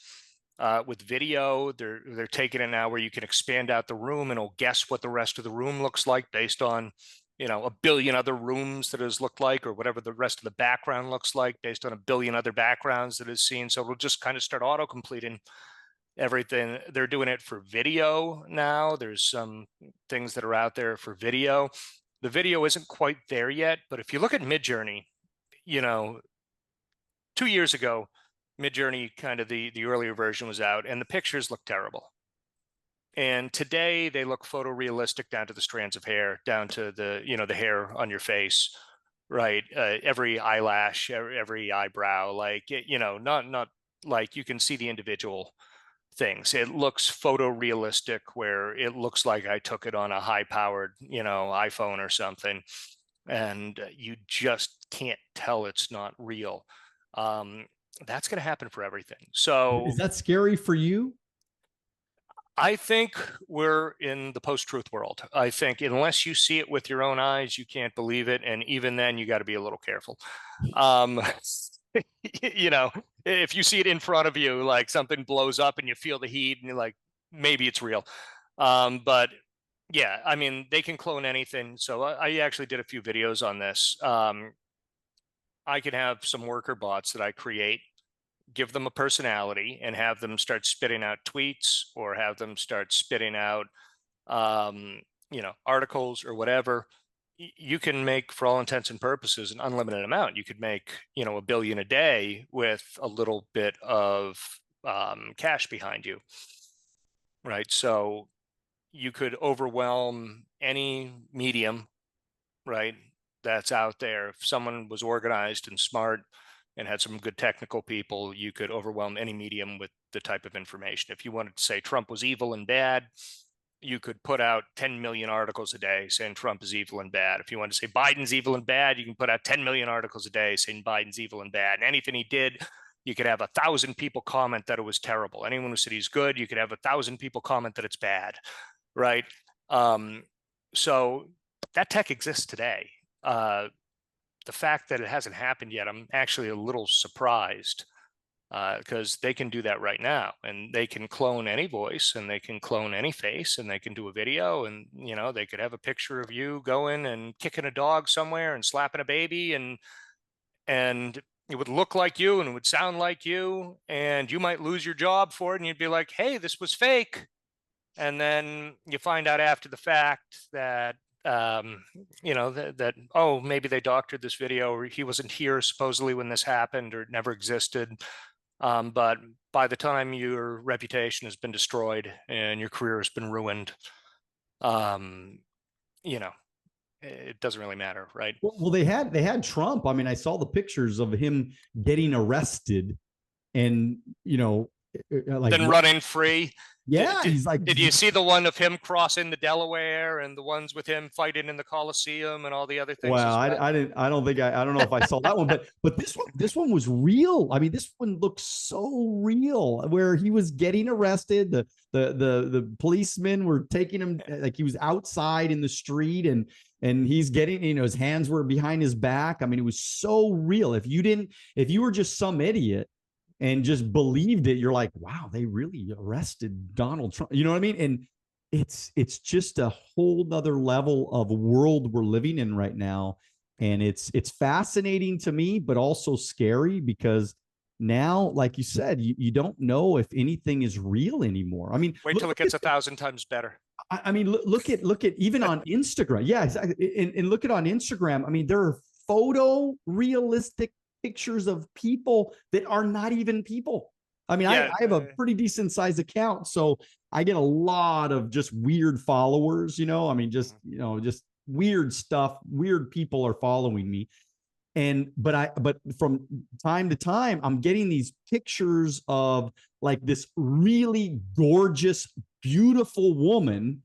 With video, they're taking it now where you can expand out the room and it'll guess what the rest of the room looks like based on, a billion other rooms that has looked like, or whatever the rest of the background looks like based on a billion other backgrounds that is seen. So it'll just kind of start auto completing everything. They're doing it for video now. There's some things that are out there for video. The video isn't quite there yet, but if you look at Midjourney, 2 years ago, Midjourney, kind of the earlier version, was out, and the pictures look terrible. And today they look photorealistic down to the strands of hair, down to the hair on your face, right? Every eyelash, every eyebrow, like not like you can see the individual things. It looks photorealistic, where it looks like I took it on a high-powered, iPhone or something, and you just can't tell it's not real. That's going to happen for everything. So
is that scary for you?
I think we're in the post-truth world. I think unless you see it with your own eyes, you can't believe it. And even then, you got to be a little careful. If you see it in front of you, like something blows up and you feel the heat and you're like, maybe it's real. But yeah, I mean, they can clone anything. So I actually did a few videos on this. I can have some worker bots that I create, give them a personality, and have them start spitting out tweets, or have them start spitting out, articles or whatever. You can make, for all intents and purposes, an unlimited amount. You could make, 1 billion a day with a little bit of cash behind you, right? So you could overwhelm any medium, right, that's out there. If someone was organized and smart and had some good technical people, you could overwhelm any medium with the type of information. If you wanted to say Trump was evil and bad, you could put out 10 million articles a day saying Trump is evil and bad. If you want to say Biden's evil and bad, you can put out 10 million articles a day saying Biden's evil and bad. And anything he did, you could have 1,000 people comment that it was terrible. Anyone who said he's good, you could have 1,000 people comment that it's bad, right? So that tech exists today. The fact that it hasn't happened yet, I'm actually a little surprised, because they can do that right now, and they can clone any voice, and they can clone any face, and they can do a video, and they could have a picture of you going and kicking a dog somewhere and slapping a baby, and it would look like you and it would sound like you, and you might lose your job for it, and you'd be like, hey, this was fake. And then you find out after the fact that oh, maybe they doctored this video, or he wasn't here supposedly when this happened, or it never existed. But by the time your reputation has been destroyed and your career has been ruined, it doesn't really matter, right?
Well, they had Trump. I mean, I saw the pictures of him getting arrested, and like
then running free.
Yeah, he's like.
Did you see the one of him crossing the Delaware, and the ones with him fighting in the Coliseum and all the other things?
Well, I didn't. I don't think I don't know if I saw that one, but this one was real. I mean, this one looks so real. Where he was getting arrested, the policemen were taking him, like he was outside in the street, and he's getting, his hands were behind his back. I mean, it was so real. If you were just some idiot and just believed it, you're like, wow, they really arrested Donald Trump. You know what I mean? And it's just a whole nother level of world we're living in right now. And it's fascinating to me, but also scary, because now, like you said, you don't know if anything is real anymore. I mean,
wait till it gets 1,000 times better.
I mean, look at even on Instagram. Yeah, exactly. And look at on Instagram. I mean, there are photorealistic pictures of people that are not even people. I mean, I have a pretty decent sized account, so I get a lot of just weird followers, I mean, just weird stuff, weird people are following me. But from time to time, I'm getting these pictures of like this really gorgeous, beautiful woman,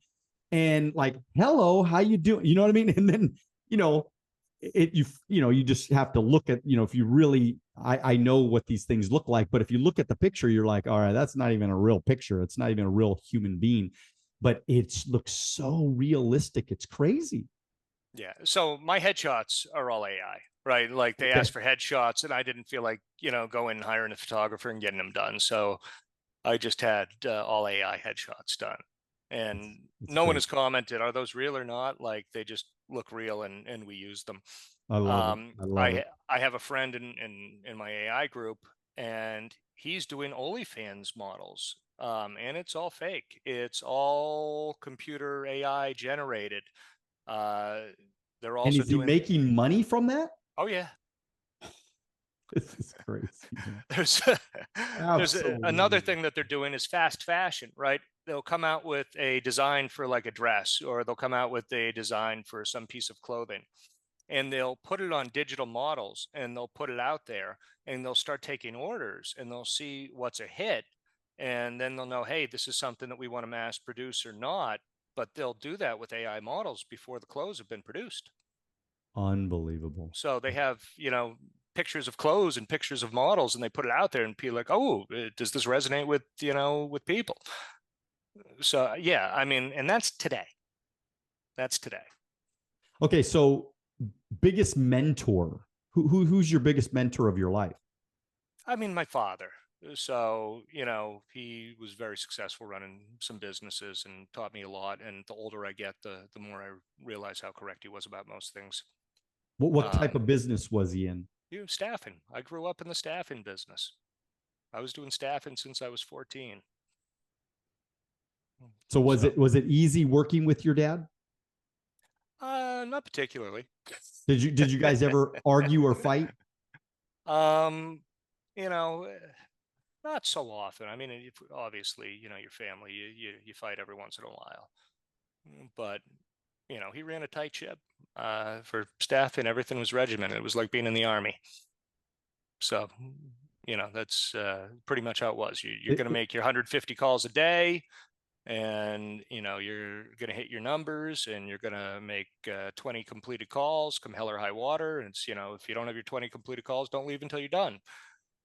and like, hello, how you doing? You know what I mean? And then, you just have to look at, if you really, I know what these things look like, but if you look at the picture, you're like, all right, that's not even a real picture. It's not even a real human being, but it looks so realistic. It's crazy.
Yeah. So my headshots are all AI, right? Like they asked for headshots, and I didn't feel like, going and hiring a photographer and getting them done. So I just had all AI headshots done, and
It's
no one
great.
has commented, are those real or not? Like, they just look real, and we use them.
I love it. I love it.
I have a friend in my AI group, and he's doing OnlyFans models. And it's all fake. It's all computer AI generated. Uh, they're
And
also
is he
doing,
making money from that?
oh yeah,
This is crazy, man.
there's another
Absolutely.
thing that they're doing is fast fashion, right? They'll come out with a design for like a dress, or they'll come out with a design for some piece of clothing, and they'll put it on digital models, and they'll put it out there, and they'll start taking orders, and they'll see what's a hit, and then they'll know, hey, this is something that we want to mass produce or not. But they'll do that with AI models before the clothes have been produced.
Unbelievable.
So they have, pictures of clothes and pictures of models, and they put it out there, and people are like, oh, does this resonate with, with people? So yeah, I mean, and that's today. That's today.
Okay, so biggest mentor. Who's your biggest mentor of your life?
I mean, my father. So, he was very successful running some businesses and taught me a lot. And the older I get, the more I realize how correct he was about most things.
What type of business was he in?
Staffing. I grew up in the staffing business. I was doing staffing since I was 14.
So was it easy working with your dad?
Not particularly.
Did you guys ever argue or fight?
Um, you know, not so often. I mean, obviously, your family, you fight every once in a while. But, he ran a tight ship for staff, and everything was regimented. It was like being in the Army. So, that's pretty much how it was. You're going to make your 150 calls a day, and, you're going to hit your numbers, and you're going to make 20 completed calls come hell or high water. And it's, if you don't have your 20 completed calls, don't leave until you're done.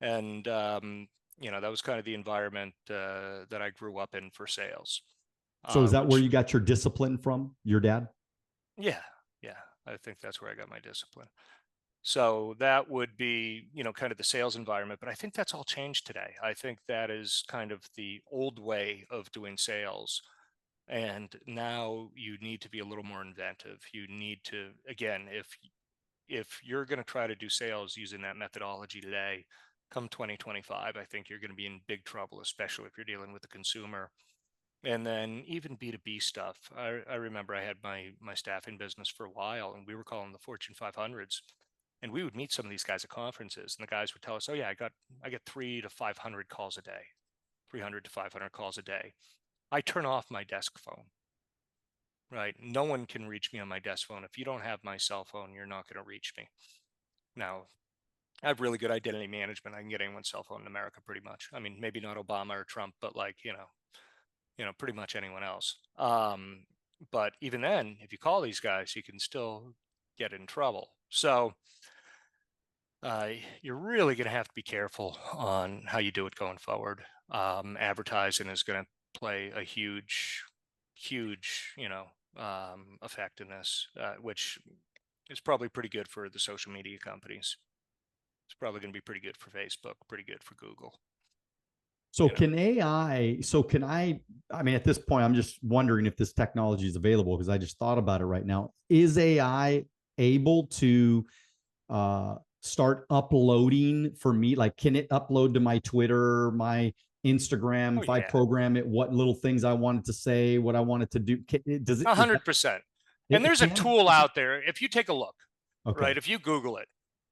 And, that was kind of the environment that I grew up in for sales.
So is that where
Which,
you got your discipline from, your dad?
yeah, I think that's where I got my discipline. So that would be, kind of the sales environment. But I think that's all changed today. I think that is kind of the old way of doing sales. And now you need to be a little more inventive. You need to, again, if you're going to try to do sales using that methodology today, come 2025, I think you're going to be in big trouble, especially if you're dealing with the consumer. And then even B2B stuff. I remember I had my staffing business for a while, and we were calling the Fortune 500s. And we would meet some of these guys at conferences, and the guys would tell us, oh yeah, I get 300 to 500 calls a day, 300 to 500 calls a day. I turn off my desk phone, right? No one can reach me on my desk phone. If you don't have my cell phone, you're not going to reach me. Now, I have really good identity management. I can get anyone's cell phone in America pretty much. I mean, maybe not Obama or Trump, but like, pretty much anyone else. But even then, if you call these guys, you can still get in trouble. So you're really going to have to be careful on how you do it going forward. Advertising is going to play a huge, effect in this, which is probably pretty good for the social media companies. It's probably going to be pretty good for Facebook, pretty good for Google.
So can I mean, at this point, I'm just wondering if this technology is available because I just thought about it right now. Is AI able to start uploading for me? Like, can it upload to my Twitter, my Instagram, if I program it, what little things I wanted to say, what I wanted to do? Does it?
100%. And there's a tool out there. If you take a look, right, if you Google it,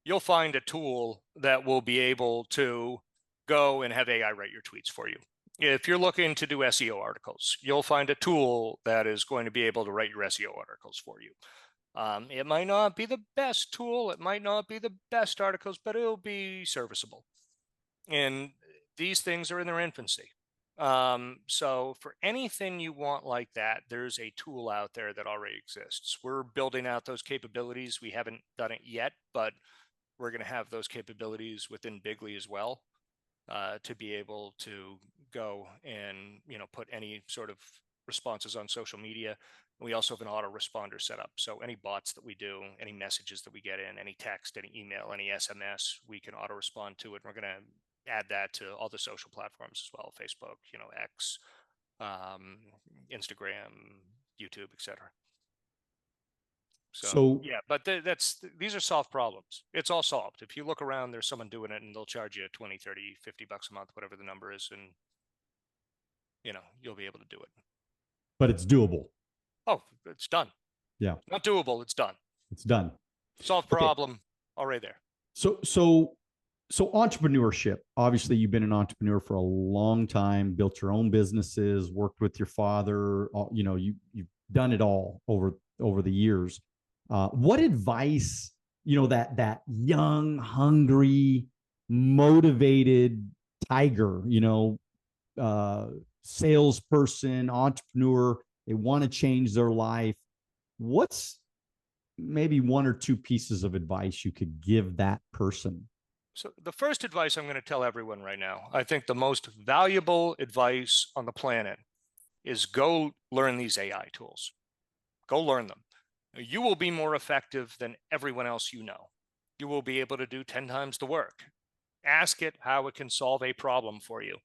you'll find a tool that will be able to go and have AI write your tweets for you. If you're looking to do SEO articles, you'll find a tool that is going to be able to write your SEO articles for you. It might not be the best tool, it might not be the best articles, but it'll be serviceable. And these things are in their infancy. So for anything you want like that, there's a tool out there that already exists. We're building out those capabilities. We haven't done it yet, but we're going to have those capabilities within Bigly as well, to be able to go and, put any sort of responses on social media. We also have an autoresponder set up. So any bots that we do, any messages that we get in, any text, any email, any SMS, we can auto respond to it. We're going to add that to all the social platforms as well, Facebook, X, Instagram, YouTube, etc. So yeah, but these are solved problems. It's all solved. If you look around, there's someone doing it and they'll charge you 20, 30, $50 a month, whatever the number is. And, you'll be able to do it.
But it's doable.
Oh, it's done.
Yeah.
Not doable. It's done.
It's done.
Solved problem already there.
So entrepreneurship, obviously you've been an entrepreneur for a long time, built your own businesses, worked with your father, you've done it all over the years. What advice, that young, hungry, motivated tiger, salesperson, entrepreneur, they want to change their life. What's maybe one or two pieces of advice you could give that person?
So the first advice I'm going to tell everyone right now, I think the most valuable advice on the planet is go learn these AI tools. Go learn them. You will be more effective than everyone else you know. You will be able to do 10 times the work. Ask it how it can solve a problem for you,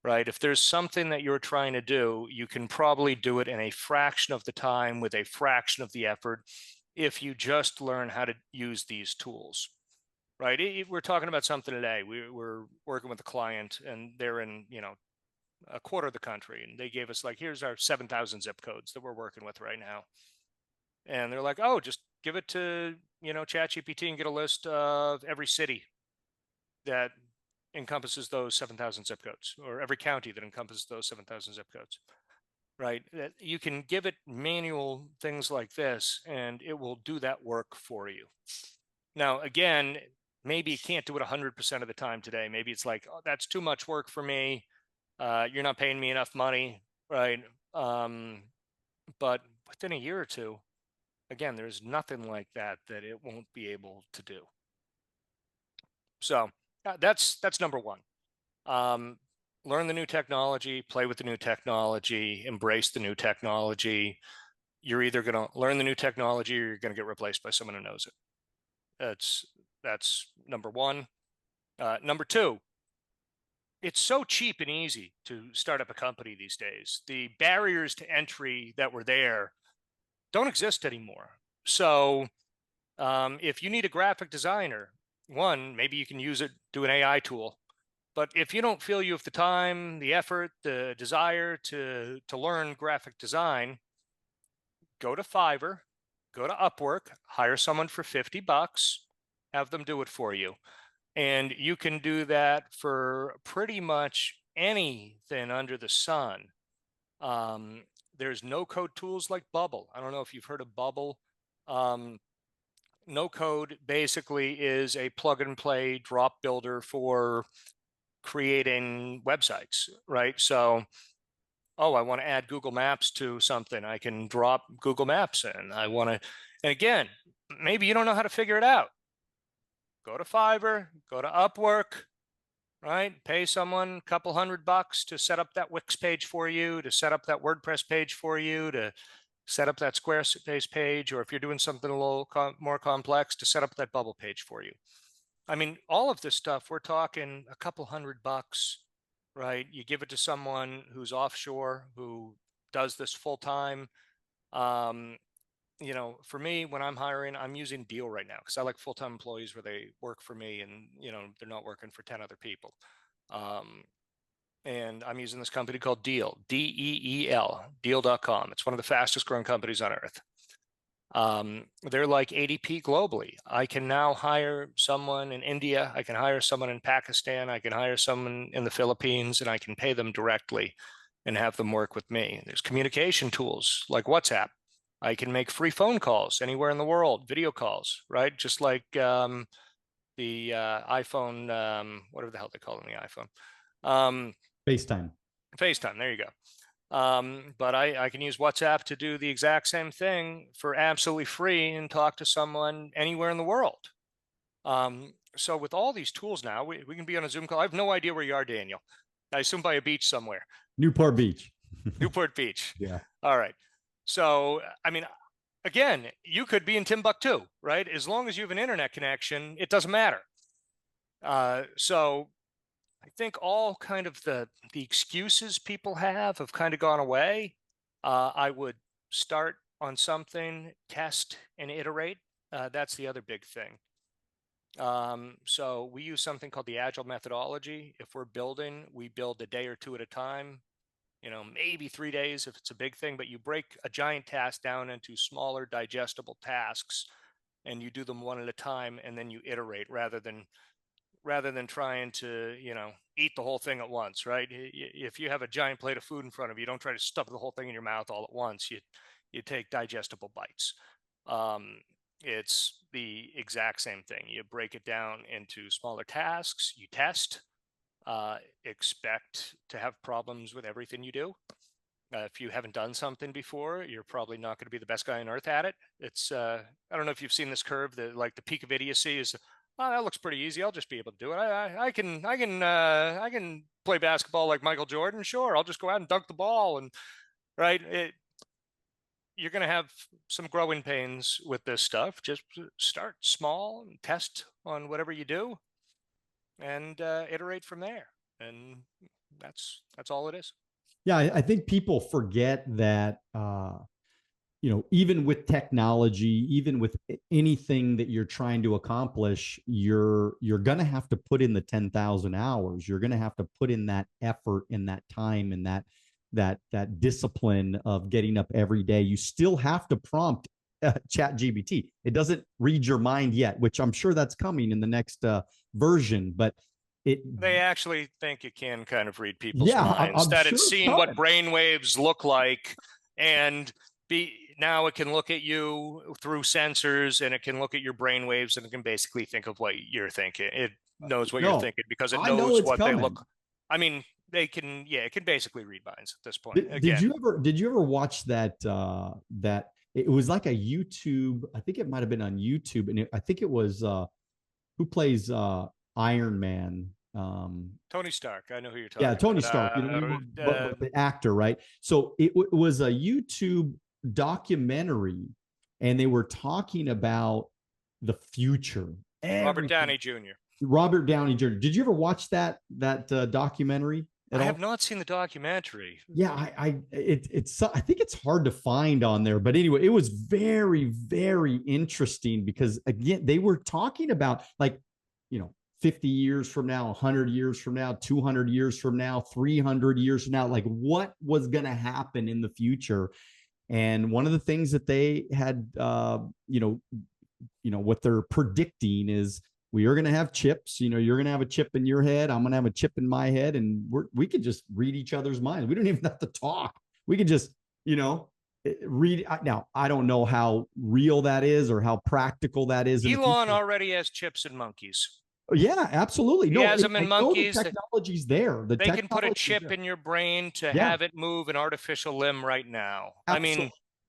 right? If there's something that you're trying to do, you can probably do it in a fraction of the time with a fraction of the effort if you just learn how to use these tools, right? We're talking about something today. We're working with a client and they're in, a quarter of the country. And they gave us here's our 7,000 zip codes that we're working with right now. And they're like, oh, just give it to, ChatGPT and get a list of every city that encompasses those 7,000 zip codes, or every county that encompasses those 7,000 zip codes, right? You can give it manual things like this, and it will do that work for you. Now, again, maybe you can't do it 100% of the time today. Maybe it's like, oh, that's too much work for me. You're not paying me enough money, right? But within a year or two, again, there's nothing like that it won't be able to do. So that's number one. Learn the new technology, play with the new technology, embrace the new technology. You're either going to learn the new technology or you're going to get replaced by someone who knows it. That's number one. Number two, it's so cheap and easy to start up a company these days. The barriers to entry that were there don't exist anymore. So if you need a graphic designer, maybe you can do an AI tool. But if you don't feel you have the time, the effort, the desire to learn graphic design, go to Fiverr, go to Upwork, hire someone for $50, have them do it for you. And you can do that for pretty much anything under the sun. There's no-code tools like Bubble. I don't know if you've heard of Bubble. No-code basically is a plug-and-play drop builder for creating websites, right? So, I want to add Google Maps to something. I can drop Google Maps in. And again, maybe you don't know how to figure it out. Go to Fiverr, go to Upwork, right? Pay someone a couple $100 to set up that Wix page for you, to set up that WordPress page for you, to set up that Squarespace page, or if you're doing something a little more complex, to set up that Bubble page for you. I mean, all of this stuff, we're talking a couple $100, right? You give it to someone who's offshore, who does this full time. For me, when I'm hiring, I'm using Deal right now because I like full-time employees where they work for me and, they're not working for 10 other people. And I'm using this company called Deal, DEEL, deal.com. It's one of the fastest growing companies on earth. They're like ADP globally. I can now hire someone in India. I can hire someone in Pakistan. I can hire someone in the Philippines, and I can pay them directly and have them work with me. There's communication tools like WhatsApp. I can make free phone calls anywhere in the world, video calls, right? Just like the iPhone, whatever the hell they call it in the iPhone. FaceTime, there you go. But I can use WhatsApp to do the exact same thing for absolutely free and talk to someone anywhere in the world. So with all these tools now, we can be on a Zoom call. I have no idea where you are, Daniel. I assume by a beach somewhere.
Newport Beach.
Newport Beach.
Yeah.
All right. So, I mean, again, you could be in Timbuktu, right? As long as you have an internet connection, it doesn't matter. So think all kind of the excuses people have kind of gone away. I would start on something, test and iterate. That's the other big thing. So we use something called the Agile methodology. If we're building, we build a day or two at a time, maybe 3 days if it's a big thing, but you break a giant task down into smaller digestible tasks and you do them one at a time, and then you iterate rather than trying to, eat the whole thing at once, right? If you have a giant plate of food in front of you, don't try to stuff the whole thing in your mouth all at once. You take digestible bites. It's the exact same thing. You break it down into smaller tasks, you test, expect to have problems with everything you do. If you haven't done something before, you're probably not going to be the best guy on earth at it. It's, I don't know if you've seen this curve, like the peak of idiocy is, oh, that looks pretty easy. I'll just be able to do it. I can play basketball like Michael Jordan. Sure. I'll just go out and dunk the ball. And right. You're going to have some growing pains with this stuff. Just start small and test on whatever you do and iterate from there. And that's all it is.
Yeah, I think people forget that, even with technology, even with anything that you're trying to accomplish, you're going to have to put in the 10,000 hours. You're going to have to put in that effort and that time and that discipline of getting up every day. You still have to prompt ChatGPT. It doesn't read your mind yet, which I'm sure that's coming in the next version, but
they actually think it can kind of read people's minds,
I'm
that
sure
it's seeing what brain waves look like, and now it can look at you through sensors, and it can look at your brain waves, and it can basically think of what you're thinking. It knows what you're thinking because it knows what they look. I mean, it can basically read minds at this point.
Did you ever watch that it was like a YouTube, I think it might have been on YouTube, and I think it was who plays Iron Man.
Tony Stark. I know who you're talking about.
Yeah, Tony Stark, the actor, right? So it was a YouTube documentary, and they were talking about the future.
Robert Downey Jr.
Robert Downey Jr. Did you ever watch that documentary?
I have not seen the documentary.
Yeah, I think it's hard to find on there, but anyway, it was very, very interesting because again, they were talking about 50 years from now, 100 years from now, 200 years from now, 300 years from now, like what was going to happen in the future. And one of the things that they had, what they're predicting is we are going to have chips. You're going to have a chip in your head. I'm going to have a chip in my head, and we could just read each other's minds. We don't even have to talk. We could just, read. Now, I don't know how real that is or how practical that is.
Elon already has chips in monkeys.
Yeah, absolutely.
He has them in monkeys.
The technology's there.
They can put a chip in your brain to have it move an artificial limb right now.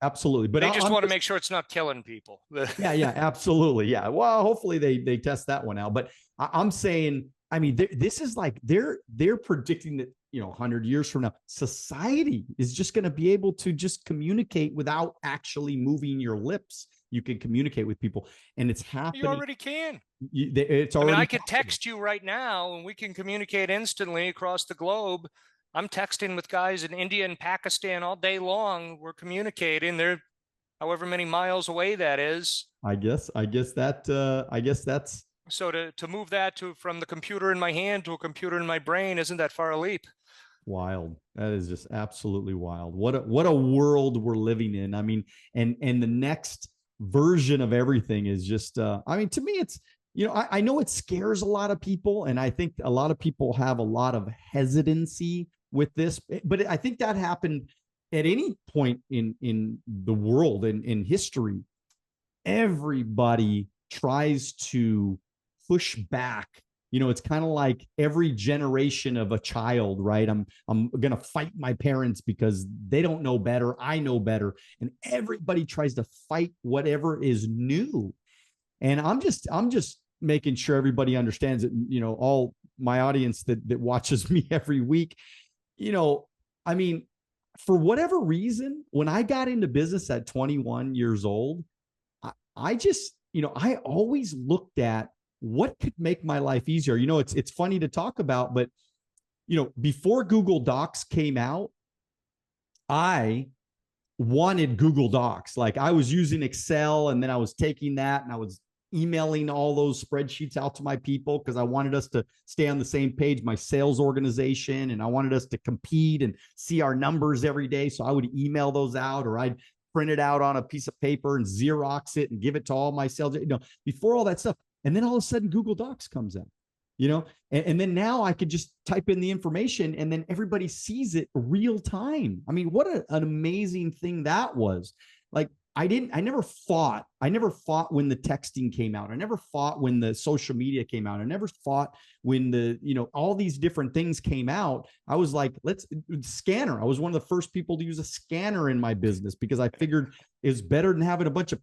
Absolutely. But
they just want to make sure it's not killing people.
Yeah, absolutely. Yeah. Well, hopefully they test that one out. But I'm saying, this is like they're predicting that 100 years from now, society is just going to be able to just communicate without actually moving your lips. You can communicate with people, and it's happening.
You already can.
It's already.
I could text you right now, and we can communicate instantly across the globe. I'm texting with guys in India and Pakistan all day long. We're communicating. They're however many miles away that is.
I guess that's.
So to move that from the computer in my hand to a computer in my brain isn't that far a leap.
Wild. That is just absolutely wild. What a world we're living in. And the next version of everything is just to me it's I know it scares a lot of people, and I think a lot of people have a lot of hesitancy with this, but I think that happened at any point in the world and in history. Everybody tries to push back. It's kind of like every generation of a child, right? I'm going to fight my parents because they don't know better. I know better. And everybody tries to fight whatever is new. And I'm just making sure everybody understands it. All my audience that watches me every week, for whatever reason, when I got into business at 21 years old, I just, I always looked at what could make my life easier. It's funny to talk about, but before Google Docs came out, I wanted Google Docs. Like I was using Excel, and then I was taking that and I was emailing all those spreadsheets out to my people because I wanted us to stay on the same page, my sales organization, and I wanted us to compete and see our numbers every day. So I would email those out, or I'd print it out on a piece of paper and Xerox it and give it to all my sales, before all that stuff. And then all of a sudden Google Docs comes out, and then now I could just type in the information and then everybody sees it real time. I mean, what an amazing thing that was. Like I never fought when the texting came out. I never fought when the social media came out. I never fought when all these different things came out. I was like, scanner. I was one of the first people to use a scanner in my business because I figured it's better than having a bunch of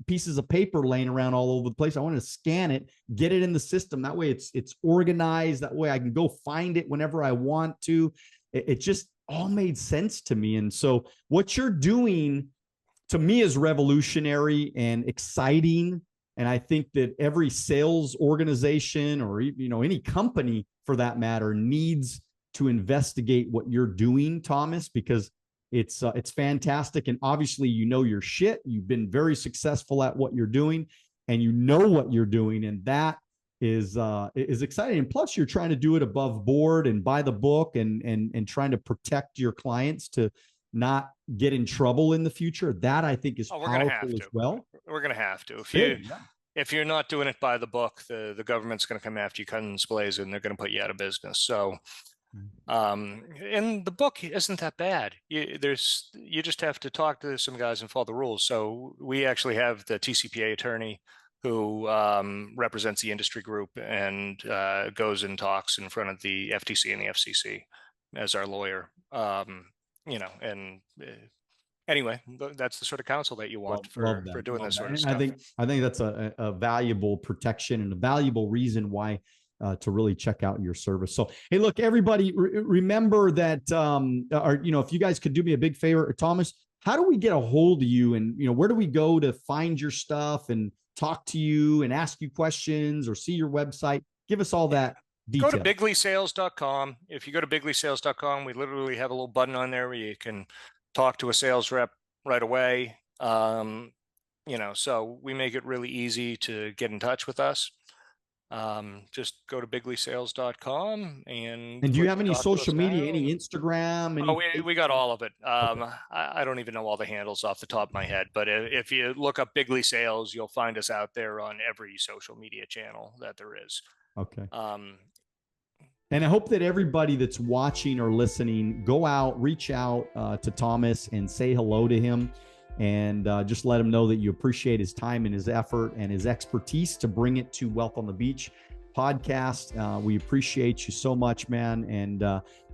pieces of paper laying around all over the place. I wanted to scan it, get it in the system. That way it's organized. That way I can go find it whenever I want to. It just all made sense to me. And so what you're doing to me is revolutionary and exciting. And I think that every sales organization or, any company for that matter needs to investigate what you're doing, Thomas, because it's fantastic. And obviously, your shit. You've been very successful at what you're doing and you know what you're doing. And that is exciting. And plus you're trying to do it above board and by the book and trying to protect your clients to not get in trouble in the future. That I think is powerful as well.
We're going to have to. If you're not doing it by the book, the government's going to come after you, guns blazing, and they're going to put you out of business. So, and the book isn't that bad. You just have to talk to some guys and follow the rules. So we actually have the TCPA attorney who represents the industry group and goes and talks in front of the FTC and the FCC as our lawyer. Anyway, that's the sort of counsel that you want for doing this sort of stuff.
I think that's a valuable protection and a valuable reason why to really check out your service. So, hey, look, everybody, remember that, if you guys could do me a big favor, Thomas, how do we get a hold of you, and where do we go to find your stuff and talk to you and ask you questions or see your website? Give us all that. Detail. Go
to bigleysales.com. If you go to bigleysales.com, we literally have a little button on there where you can talk to a sales rep right away. So we make it really easy to get in touch with us. Just go to bigleysales.com and
do you have any social media, any Instagram?
We got all of it.
Okay.
I don't even know all the handles off the top of my head, but if you look up Bigley Sales, you'll find us out there on every social media channel that there is.
Okay. And I hope that everybody that's watching or listening, go out, reach out to Thomas and say hello to him, and just let him know that you appreciate his time and his effort and his expertise to bring it to Wealth on the Beach podcast. We appreciate you so much, man.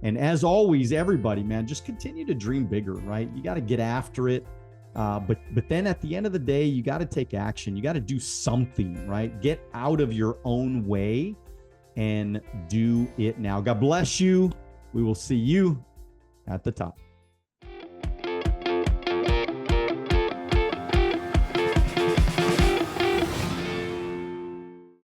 And as always, everybody, man, just continue to dream bigger, right? You got to get after it. But then at the end of the day, you got to take action. You got to do something, right? Get out of your own way and do it now. God bless you. We will see you at the top.